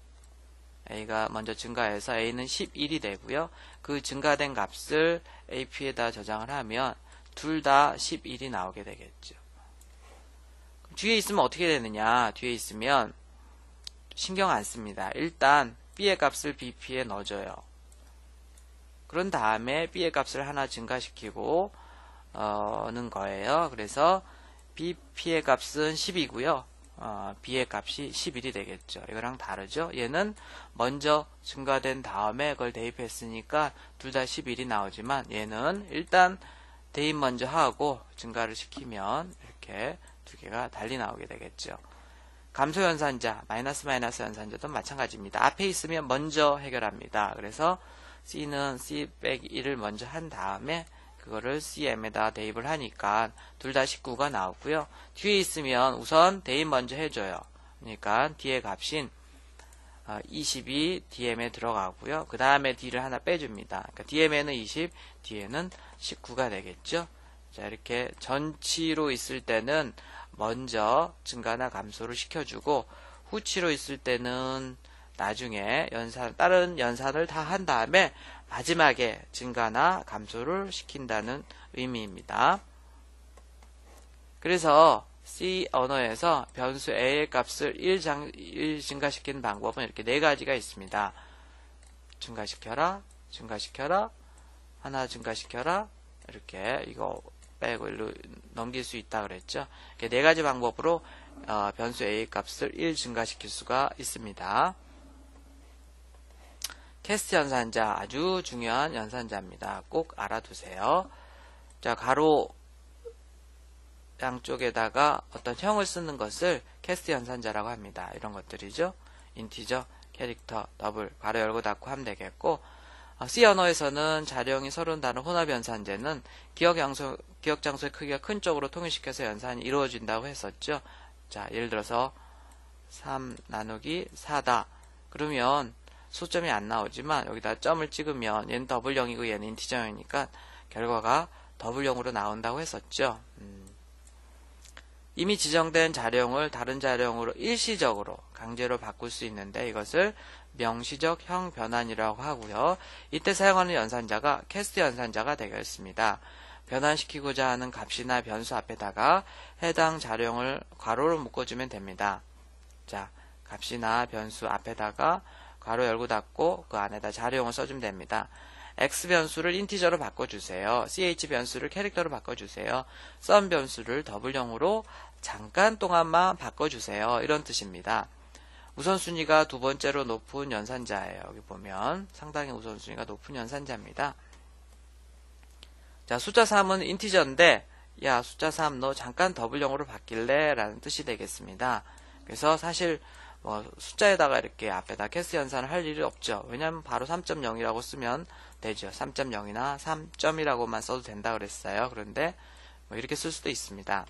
Speaker 1: A가 먼저 증가해서 A는 11이 되고요. 그 증가된 값을 AP에다 저장을 하면 둘 다 11이 나오게 되겠죠. 뒤에 있으면 어떻게 되느냐? 뒤에 있으면 신경 안 씁니다. 일단 B의 값을 BP에 넣어줘요. 그런 다음에 B의 값을 하나 증가시키고 는 거예요. 그래서 BP의 값은 10이고요. B의 값이 11이 되겠죠. 이거랑 다르죠. 얘는 먼저 증가된 다음에 그걸 대입했으니까 둘 다 11이 나오지만 얘는 일단 대입 먼저 하고 증가를 시키면 이렇게 두 개가 달리 나오게 되겠죠. 감소 연산자, 마이너스 마이너스 연산자도 마찬가지입니다. 앞에 있으면 먼저 해결합니다. 그래서 C는 C 빼기 1을 먼저 한 다음에 그거를 CM에다 대입을 하니까 둘 다 19가 나오고요. 뒤에 있으면 우선 대입 먼저 해줘요. 그러니까 D의 값인 20이 DM에 들어가고요. 그 다음에 D를 하나 빼줍니다. 그러니까 DM에는 20, D에는 19가 되겠죠. 자, 이렇게 전치로 있을 때는 먼저 증가나 감소를 시켜주고 후치로 있을 때는 나중에 다른 연산을 다 한 다음에 마지막에 증가나 감소를 시킨다는 의미입니다. 그래서 C 언어에서 변수 A의 값을 1 증가시키는 방법은 이렇게 4가지가 있습니다. 증가시켜라, 증가시켜라, 하나 증가시켜라, 이렇게 이거 빼고 일로 넘길 수 있다 그랬죠. 이렇게 4가지 방법으로 변수 A의 값을 1 증가시킬 수가 있습니다. 캐스트 연산자 아주 중요한 연산자입니다. 꼭 알아두세요. 자, 가로 양쪽에다가 어떤 형을 쓰는 것을 캐스트 연산자라고 합니다. 이런 것들이죠. 인티저, 캐릭터, 더블, 가로 열고 닫고 하면 되겠고 C 언어에서는 자료형이 서로 다른 혼합 연산제는 기억 장소의 크기가 큰 쪽으로 통일시켜서 연산이 이루어진다고 했었죠. 자, 예를 들어서 3 나누기 4다. 그러면 소점이 안 나오지만 여기다 점을 찍으면 얘는 더블0이고 얘는 인티저이니까 결과가 더블0으로 나온다고 했었죠. 이미 지정된 자료형을 다른 자료형으로 일시적으로 강제로 바꿀 수 있는데 이것을 명시적 형 변환이라고 하고요. 이때 사용하는 연산자가 캐스트 연산자가 되겠습니다. 변환시키고자 하는 값이나 변수 앞에다가 해당 자료형을 괄호로 묶어주면 됩니다. 자, 값이나 변수 앞에다가 괄호 열고 닫고 그 안에다 자료형을 써주면 됩니다. x 변수를 인티저로 바꿔주세요. ch 변수를 캐릭터로 바꿔주세요. sum 변수를 더블0으로 잠깐 동안만 바꿔주세요. 이런 뜻입니다. 우선순위가 두 번째로 높은 연산자예요. 여기 보면 상당히 우선순위가 높은 연산자입니다. 자, 숫자 3은 인티저인데 야, 숫자 3 너 잠깐 더블0으로 바뀔래? 라는 뜻이 되겠습니다. 그래서 사실 숫자에다가 이렇게 앞에다 캐스트 연산을 할 일이 없죠. 왜냐하면 바로 3.0이라고 쓰면 되죠. 3.0이나 3점이라고만 써도 된다 그랬어요. 그런데 이렇게 쓸 수도 있습니다.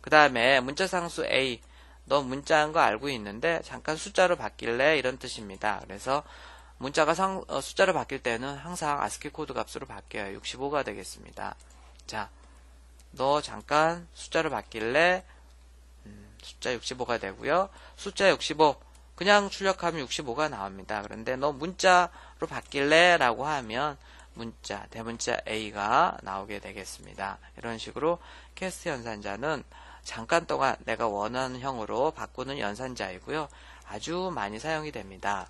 Speaker 1: 그 다음에 문자상수 A, 너 문자인 거 알고 있는데 잠깐 숫자로 바뀔래? 이런 뜻입니다. 그래서 문자가 숫자로 바뀔 때는 항상 ASCII 코드 값으로 바뀌어요. 65가 되겠습니다. 자, 너 잠깐 숫자로 바뀔래? 숫자 65가 되고요. 숫자 65 그냥 출력하면 65가 나옵니다. 그런데 너 문자로 바뀔래? 라고 하면 문자, 대문자 A가 나오게 되겠습니다. 이런 식으로 캐스트 연산자는 잠깐 동안 내가 원하는 형으로 바꾸는 연산자이고요. 아주 많이 사용이 됩니다.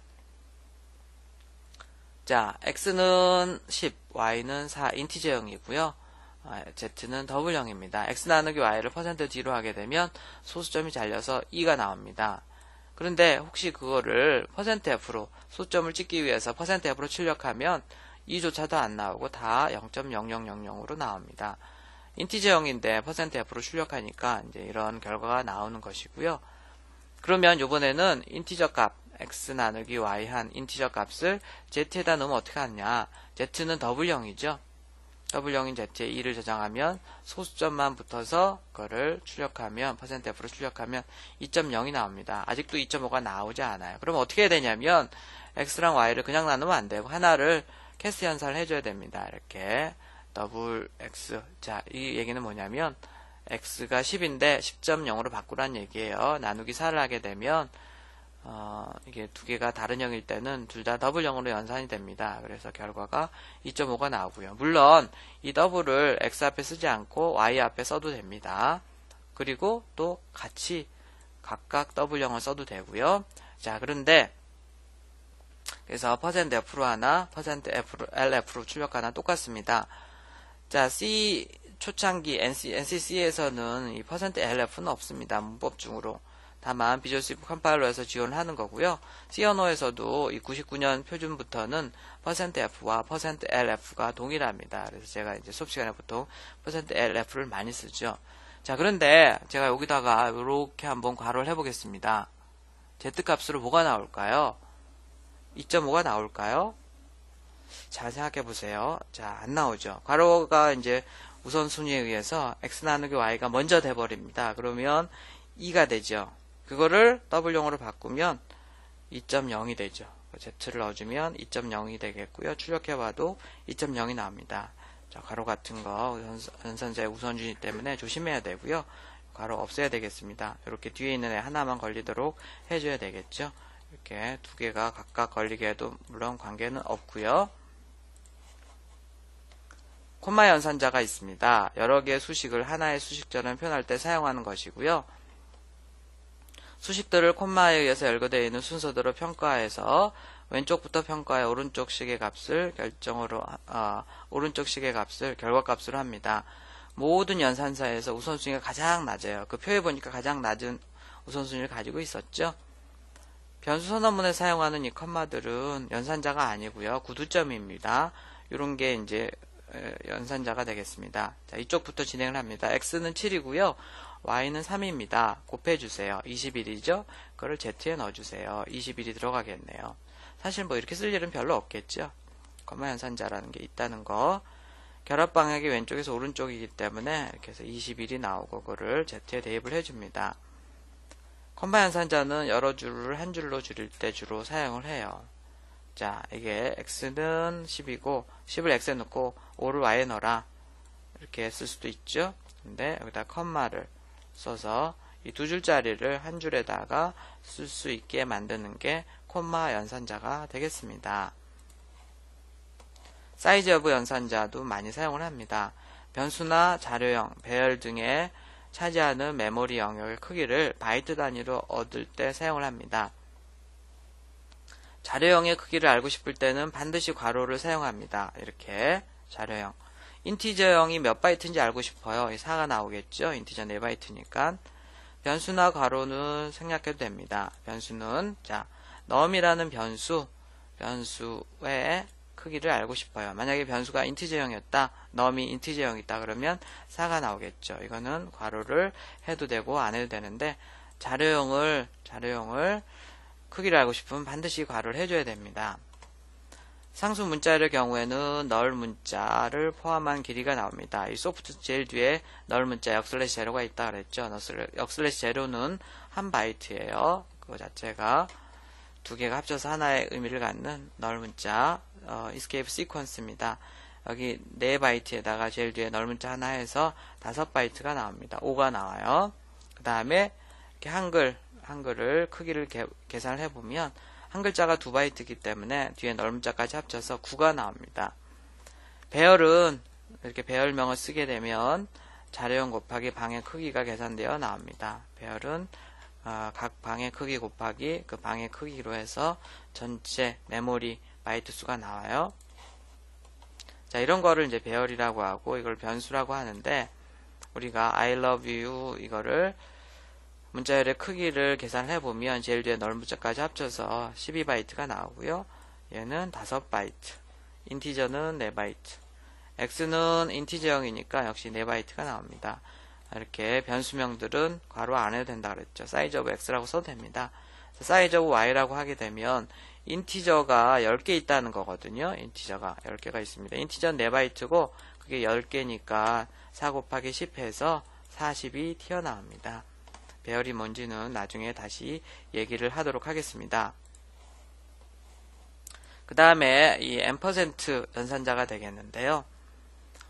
Speaker 1: 자, x는 10, y는 4 인티저형이고요. z는 더블형입니다. x 나누기 y를 %D로 하게 되면 소수점이 잘려서 2가 나옵니다. 그런데 혹시 그거를 %F로 소점을 찍기 위해서 %F로 출력하면 2조차도 안 나오고 다 0.0000으로 나옵니다. 인티저형인데 %F로 출력하니까 이제 이런 결과가 나오는 것이고요. 그러면 이번에는 인티저 값 x 나누기 y 한 인티저 값을 z에다 넣으면 어떻게 하냐? z는 더블형이죠. 더블형인 z에 2를 저장하면 소수점만 붙어서 그거를 출력하면 %F로 출력하면 2.0이 나옵니다. 아직도 2.5가 나오지 않아요. 그럼 어떻게 해야 되냐면 x랑 y를 그냥 나누면 안 되고 하나를 캐스트 연산을 해줘야 됩니다. 이렇게 더블 x. 자, 이 얘기는 뭐냐면 x가 10인데 10.0으로 바꾸란 얘기예요. 나누기 4를 하게 되면 이게 두 개가 다른 형일 때는 둘 다 더블형으로 연산이 됩니다. 그래서 결과가 2.5가 나오고요. 물론 이 더블을 x 앞에 쓰지 않고 y 앞에 써도 됩니다. 그리고 또 같이 각각 더블형을 써도 되고요. 자, 그런데 그래서 %F로 하나, %LF로 출력하나 똑같습니다. 자, C 초창기 NCC에서는 이 %LF는 없습니다. 문법 중으로. 다만 비주얼 C 컴파일러에서 지원을 하는 거고요. C 언어에서도 이 99년 표준부터는 %F와 %LF가 동일합니다. 그래서 제가 이제 수업 시간에 보통 %LF를 많이 쓰죠. 자, 그런데 제가 여기다가 이렇게 한번 괄호를 해보겠습니다. Z 값으로 뭐가 나올까요? 2.5가 나올까요? 잘 생각해 보세요. 자, 안 나오죠. 괄호가 이제 우선순위에 의해서 x 나누기 y가 먼저 돼버립니다. 그러면 2가 되죠. 그거를 W형으로 바꾸면 2.0이 되죠. Z를 넣어주면 2.0이 되겠고요. 출력해봐도 2.0이 나옵니다. 자, 괄호 같은 거 연산자의 우선순위 때문에 조심해야 되고요. 괄호 없애야 되겠습니다. 이렇게 뒤에 있는 애 하나만 걸리도록 해줘야 되겠죠. 이렇게 두 개가 각각 걸리게 해도 물론 관계는 없고요. 콤마 연산자가 있습니다. 여러 개의 수식을 하나의 수식처럼 표현할 때 사용하는 것이고요. 수식들을 콤마에 의해서 열거되어 있는 순서대로 평가해서 왼쪽부터 평가해 오른쪽 식의 값을 오른쪽 식의 값을 결과값으로 합니다. 모든 연산자에서 우선순위가 가장 낮아요. 그 표에 보니까 가장 낮은 우선순위를 가지고 있었죠. 변수 선언문에 사용하는 이 컴마들은 연산자가 아니고요. 구두점입니다. 이런 게 이제 연산자가 되겠습니다. 자, 이쪽부터 진행을 합니다. x는 7이고요. y는 3입니다. 곱해주세요. 21이죠? 그거를 z에 넣어주세요. 21이 들어가겠네요. 사실 뭐 이렇게 쓸 일은 별로 없겠죠. 콤마 연산자라는 게 있다는 거. 결합 방향이 왼쪽에서 오른쪽이기 때문에 이렇게 해서 21이 나오고 그거를 z에 대입을 해줍니다. 콤마 연산자는 여러 줄을 한 줄로 줄일 때 주로 사용을 해요. 자, 이게 x는 10이고 10을 x에 넣고 5를 y에 넣어라. 이렇게 쓸 수도 있죠. 근데 여기다 컴마를 써서 이 두 줄짜리를 한 줄에다가 쓸 수 있게 만드는 게 콤마 연산자가 되겠습니다. 사이즈 오브 연산자도 많이 사용을 합니다. 변수나 자료형, 배열 등에 차지하는 메모리 영역의 크기를 바이트 단위로 얻을 때 사용을 합니다. 자료형의 크기를 알고 싶을 때는 반드시 괄호를 사용합니다. 이렇게 자료형. 인티저형이 몇 바이트인지 알고 싶어요. 이 4가 나오겠죠. 인티저 4바이트니까. 변수나 괄호는 생략해도 됩니다. 변수는 자 num이라는 변수의 크기를 알고 싶어요. 만약에 변수가 인티저형이었다, num이 인티저형이다 그러면 4가 나오겠죠. 이거는 괄호를 해도 되고 안 해도 되는데 자료형을 크기를 알고 싶으면 반드시 괄호를 해줘야 됩니다. 상수 문자의 경우에는 널 문자를 포함한 길이가 나옵니다. 이 소프트 제일 뒤에 널 문자 역슬래시 제로가 있다 그랬죠. 역슬래시 제로는 한 바이트예요. 그거 자체가 두 개가 합쳐서 하나의 의미를 갖는 널 문자 escape sequence입니다. 여기 4바이트에다가 제일 뒤에 널 문자 하나 해서 5바이트가 나옵니다. 5가 나와요. 그 다음에 이렇게 한글을 크기를 계산을 해보면 한 글자가 2바이트이기 때문에 뒤에 널 문자까지 합쳐서 9가 나옵니다. 배열은 이렇게 배열명을 쓰게 되면 자료형 곱하기 방의 크기가 계산되어 나옵니다. 배열은 각 방의 크기 곱하기 그 방의 크기로 해서 전체 메모리 바이트 수가 나와요. 자, 이런 거를 이제 배열이라고 하고 이걸 변수라고 하는데 우리가 I love you 이거를 문자열의 크기를 계산해 보면 제일 뒤에 널 문자까지 합쳐서 12바이트가 나오고요. 얘는 5바이트. 인티저는 4바이트. x는 인티저형이니까 역시 4바이트가 나옵니다. 이렇게 변수명들은 괄호 안 해도 된다 그랬죠. 사이즈 오브 x라고 써도 됩니다. 사이즈 오브 y라고 하게 되면 인티저가 10개 있다는 거거든요. 인티저가 10개가 있습니다. 인티저는 4바이트고 그게 10개니까 4 곱하기 10 해서 40이 튀어나옵니다. 배열이 뭔지는 나중에 다시 얘기를 하도록 하겠습니다. 그 다음에 이 %, 연산자가 되겠는데요.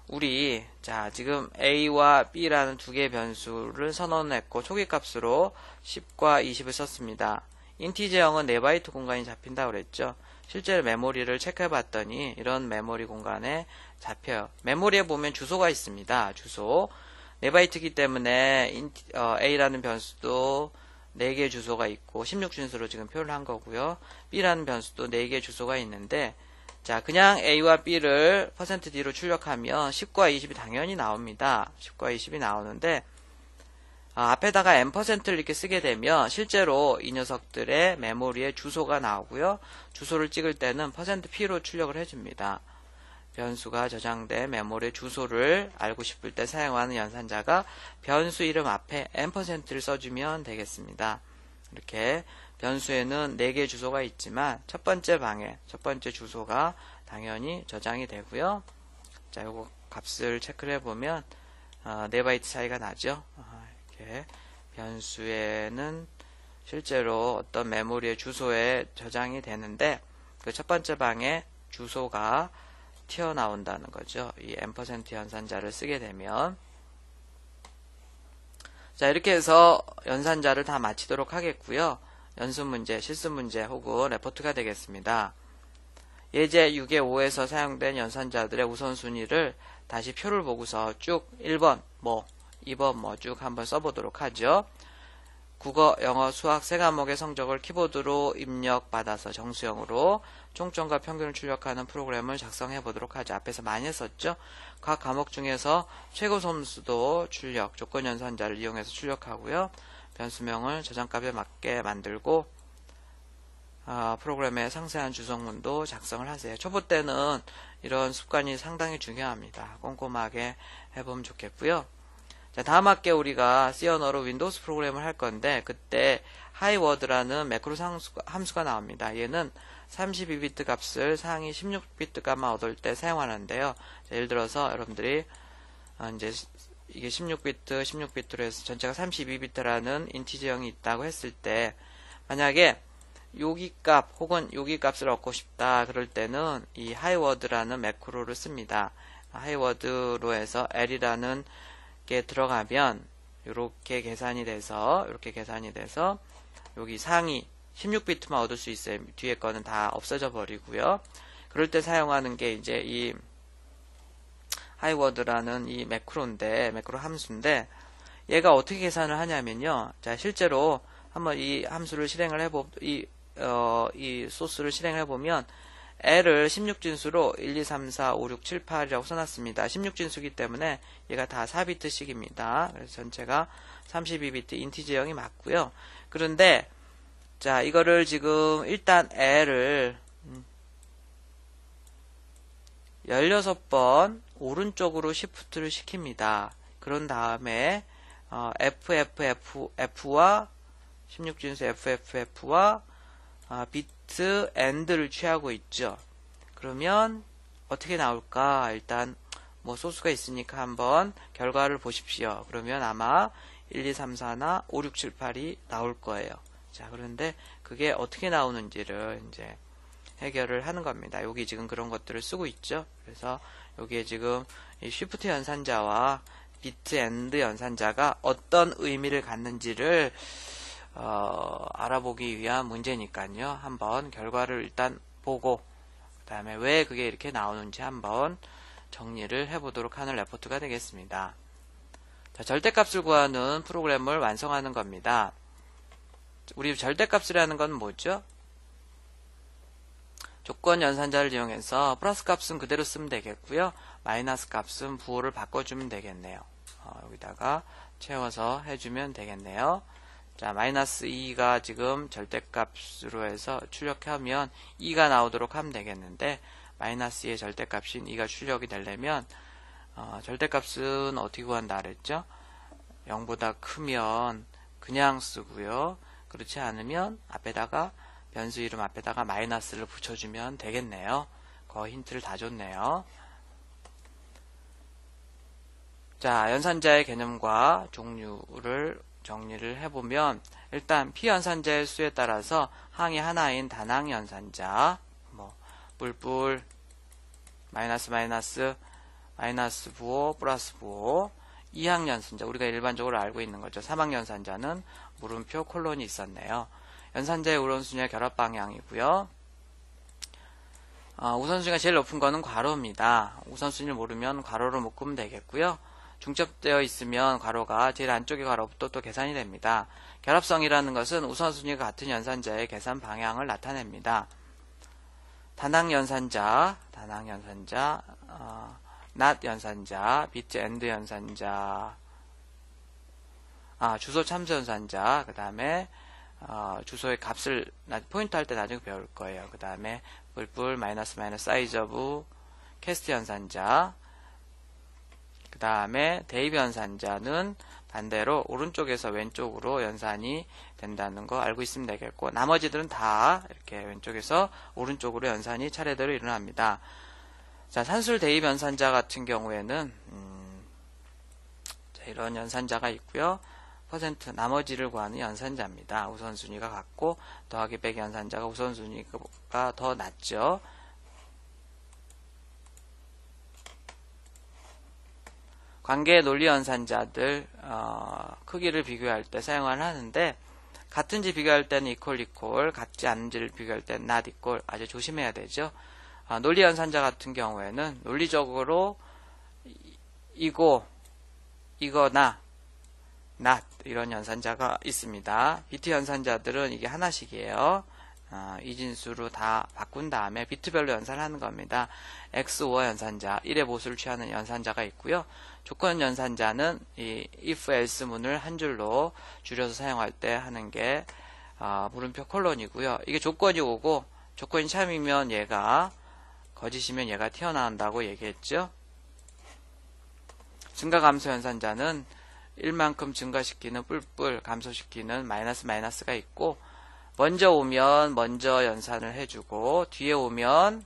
Speaker 1: 우리 자 지금 a와 b라는 두 개의 변수를 선언했고 초기값으로 10과 20을 썼습니다. 인티저형은 4바이트 공간이 잡힌다고 그랬죠. 실제로 메모리를 체크해 봤더니 이런 메모리 공간에 잡혀요. 메모리에 보면 주소가 있습니다. 주소 4바이트이기 때문에 A라는 변수도 4개의 주소가 있고 16준수로 지금 표현을 한 거고요. B라는 변수도 4개의 주소가 있는데 자 그냥 A와 B를 %D로 출력하면 10과 20이 당연히 나옵니다. 10과 20이 나오는데 앞에다가 %를 이렇게 쓰게 되면 실제로 이 녀석들의 메모리에 주소가 나오고요. 주소를 찍을 때는 %P로 출력을 해줍니다. 변수가 저장된 메모리 주소를 알고 싶을 때 사용하는 연산자가 변수 이름 앞에 %를 써주면 되겠습니다. 이렇게 변수에는 4개의 주소가 있지만 첫 번째 방에 첫 번째 주소가 당연히 저장이 되고요. 자, 요거 값을 체크를 해보면 4바이트 차이가 나죠. 이렇게 변수에는 실제로 어떤 메모리의 주소에 저장이 되는데 그 첫 번째 방에 주소가 튀어나온다는 거죠. 이 %, 연산자를 쓰게 되면 자 이렇게 해서 연산자를 다 마치도록 하겠고요. 연습문제, 실습문제 혹은 레포트가 되겠습니다. 예제 6의 5에서 사용된 연산자들의 우선순위를 다시 표를 보고서 쭉 1번 뭐 2번 뭐 쭉 한번 써보도록 하죠. 국어, 영어, 수학 3과목의 성적을 키보드로 입력받아서 정수형으로 총점과 평균을 출력하는 프로그램을 작성해 보도록 하죠. 앞에서 많이 했었죠. 각 과목 중에서 최고 점수도 출력, 조건 연산자를 이용해서 출력하고요. 변수명을 저장값에 맞게 만들고 프로그램의 상세한 주성문도 작성을 하세요. 초보 때는 이런 습관이 상당히 중요합니다. 꼼꼼하게 해보면 좋겠고요. 자, 다음 학기에 우리가 C 언어로 윈도우스 프로그램을 할 건데 그때 하이워드라는 매크로 함수가 나옵니다. 얘는 32비트 값을 상위 16비트 값만 얻을 때 사용하는데요. 자, 예를 들어서 여러분들이 이제 이게 16비트로 해서 전체가 32비트라는 인티저형이 있다고 했을 때 만약에 여기값 혹은 여기값을 얻고 싶다 그럴 때는 이 하이워드라는 매크로를 씁니다. 하이워드로 해서 L이라는 게 들어가면 이렇게 계산이 돼서 여기 상위 16비트만 얻을 수 있어요. 뒤에 거는 다 없어져 버리고요. 그럴 때 사용하는 게 이제 이 하이워드라는 이 매크로 함수인데 얘가 어떻게 계산을 하냐면요. 자, 실제로 한번 이 함수를 실행을 이 소스를 실행을 해보면 L을 16진수로 1, 2, 3, 4, 5, 6, 7, 8이라고 써놨습니다. 16진수기 때문에 얘가 다 4비트씩입니다. 그래서 전체가 32비트 인티저형이 맞고요. 그런데 자, 이거를 지금 일단 L을 16번 오른쪽으로 시프트를 시킵니다. 그런 다음에 FFF와 16진수 FFF와 비트 AND를 취하고 있죠. 그러면 어떻게 나올까? 일단 뭐 소스가 있으니까 한번 결과를 보십시오. 그러면 아마 1, 2, 3, 4나 5, 6, 7, 8이 나올 거예요. 자, 그런데 그게 어떻게 나오는지를 이제 해결을 하는 겁니다. 여기 지금 그런 것들을 쓰고 있죠. 그래서 여기에 지금 이 쉬프트 연산자와 비트 앤드 연산자가 어떤 의미를 갖는지를 알아보기 위한 문제니까요. 한번 결과를 일단 보고 그 다음에 왜 그게 이렇게 나오는지 한번 정리를 해보도록 하는 레포트가 되겠습니다. 자, 절대값을 구하는 프로그램을 완성하는 겁니다. 우리 절대값이라는 건 뭐죠? 조건 연산자를 이용해서 플러스 값은 그대로 쓰면 되겠고요. 마이너스 값은 부호를 바꿔주면 되겠네요. 여기다가 채워서 해주면 되겠네요. 자, 마이너스 2가 지금 절대값으로 해서 출력하면 2가 나오도록 하면 되겠는데 마이너스 2의 절대값인 2가 출력이 되려면 절대값은 어떻게 구한다 그랬죠? 0보다 크면 그냥 쓰고요. 그렇지 않으면 앞에다가 변수 이름 앞에다가 마이너스를 붙여주면 되겠네요. 그 힌트를 다 줬네요. 자, 연산자의 개념과 종류를 정리를 해보면 일단 P연산자의 수에 따라서 항이 하나인 단항 연산자, 뭐 뿔뿔, 마이너스 마이너스, 마이너스 부호, 플러스 부호, 2항 연산자, 우리가 일반적으로 알고 있는 거죠. 3항 연산자는 물음표 콜론이 있었네요. 연산자의 우선순위와 결합 방향이고요. 우선순위가 제일 높은 거는 괄호입니다. 우선순위를 모르면 괄호로 묶으면 되겠고요. 중첩되어 있으면 괄호가 제일 안쪽의 괄호부터 또 계산이 됩니다. 결합성이라는 것은 우선순위가 같은 연산자의 계산 방향을 나타냅니다. 단항 연산자, not 연산자, 비트 앤드 연산자, 주소 참수 연산자, 그 다음에 주소의 값을 포인트 할 때 나중에 배울 거예요. 그 다음에 뿔뿔 마이너스 마이너스 사이즈 오브 캐스트 연산자, 그 다음에 대입 연산자는 반대로 오른쪽에서 왼쪽으로 연산이 된다는 거 알고 있으면 되겠고, 나머지들은 다 이렇게 왼쪽에서 오른쪽으로 연산이 차례대로 일어납니다. 자, 산술 대입 연산자 같은 경우에는 자, 이런 연산자가 있고요. 퍼센트 나머지를 구하는 연산자입니다. 우선순위가 같고 더하기 빼기 연산자가 우선순위가 더 낮죠. 관계 논리 연산자들 크기를 비교할 때 사용을 하는데, 같은지 비교할 때는 이퀄, 같지 않은지를 비교할 때는 not equal, 아주 조심해야 되죠. 논리 연산자 같은 경우에는 논리적으로 이거나 not 이런 연산자가 있습니다. 비트 연산자들은 이게 하나씩이에요. 이진수로 다 바꾼 다음에 비트별로 연산하는 겁니다. XOR 연산자, 1의 보수를 취하는 연산자가 있고요. 조건 연산자는 이 if else 문을 한 줄로 줄여서 사용할 때 하는 게 물음표 콜론이고요. 이게 조건이 오고 조건이 참이면 얘가, 거짓이면 얘가 튀어나온다고 얘기했죠. 증가감소 연산자는 1만큼 증가시키는 뿔뿔, 감소시키는 마이너스 마이너스가 있고, 먼저 오면 먼저 연산을 해주고 뒤에 오면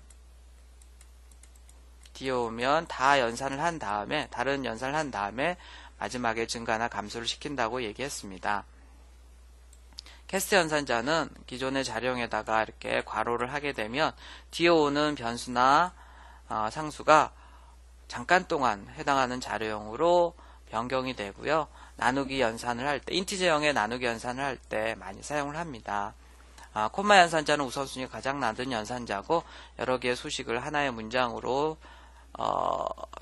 Speaker 1: 다 연산을 한 다음에, 다른 연산을 한 다음에 마지막에 증가나 감소를 시킨다고 얘기했습니다. 캐스트 연산자는 기존의 자료에다가 이렇게 괄호를 하게 되면 뒤에 오는 변수나 상수가 잠깐 동안 해당하는 자료형으로 변경이 되고요. 나누기 연산을 할 때, 인티저형의 나누기 연산을 할 때 많이 사용을 합니다. 콤마 연산자는 우선순위가 가장 낮은 연산자고 여러 개의 수식을 하나의 문장으로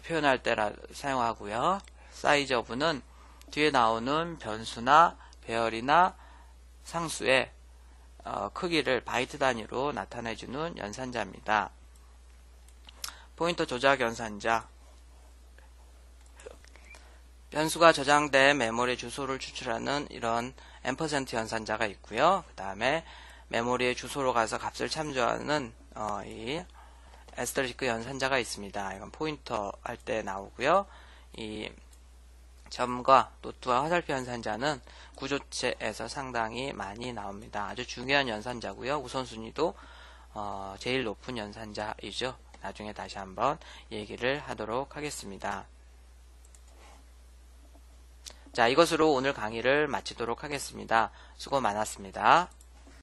Speaker 1: 표현할 때 사용하고요. 사이즈 오브는 뒤에 나오는 변수나 배열이나 상수의 크기를 바이트 단위로 나타내주는 연산자입니다. 포인터 조작 연산자. 변수가 저장된 메모리 주소를 추출하는 이런 앰퍼센트 연산자가 있고요. 그 다음에 메모리의 주소로 가서 값을 참조하는 이 에스터리스크 연산자가 있습니다. 이건 포인터 할 때 나오고요. 이 점과 노트와 화살표 연산자는 구조체에서 상당히 많이 나옵니다. 아주 중요한 연산자고요. 우선순위도 제일 높은 연산자이죠. 나중에 다시 한번 얘기를 하도록 하겠습니다. 자, 이것으로 오늘 강의를 마치도록 하겠습니다. 수고 많았습니다.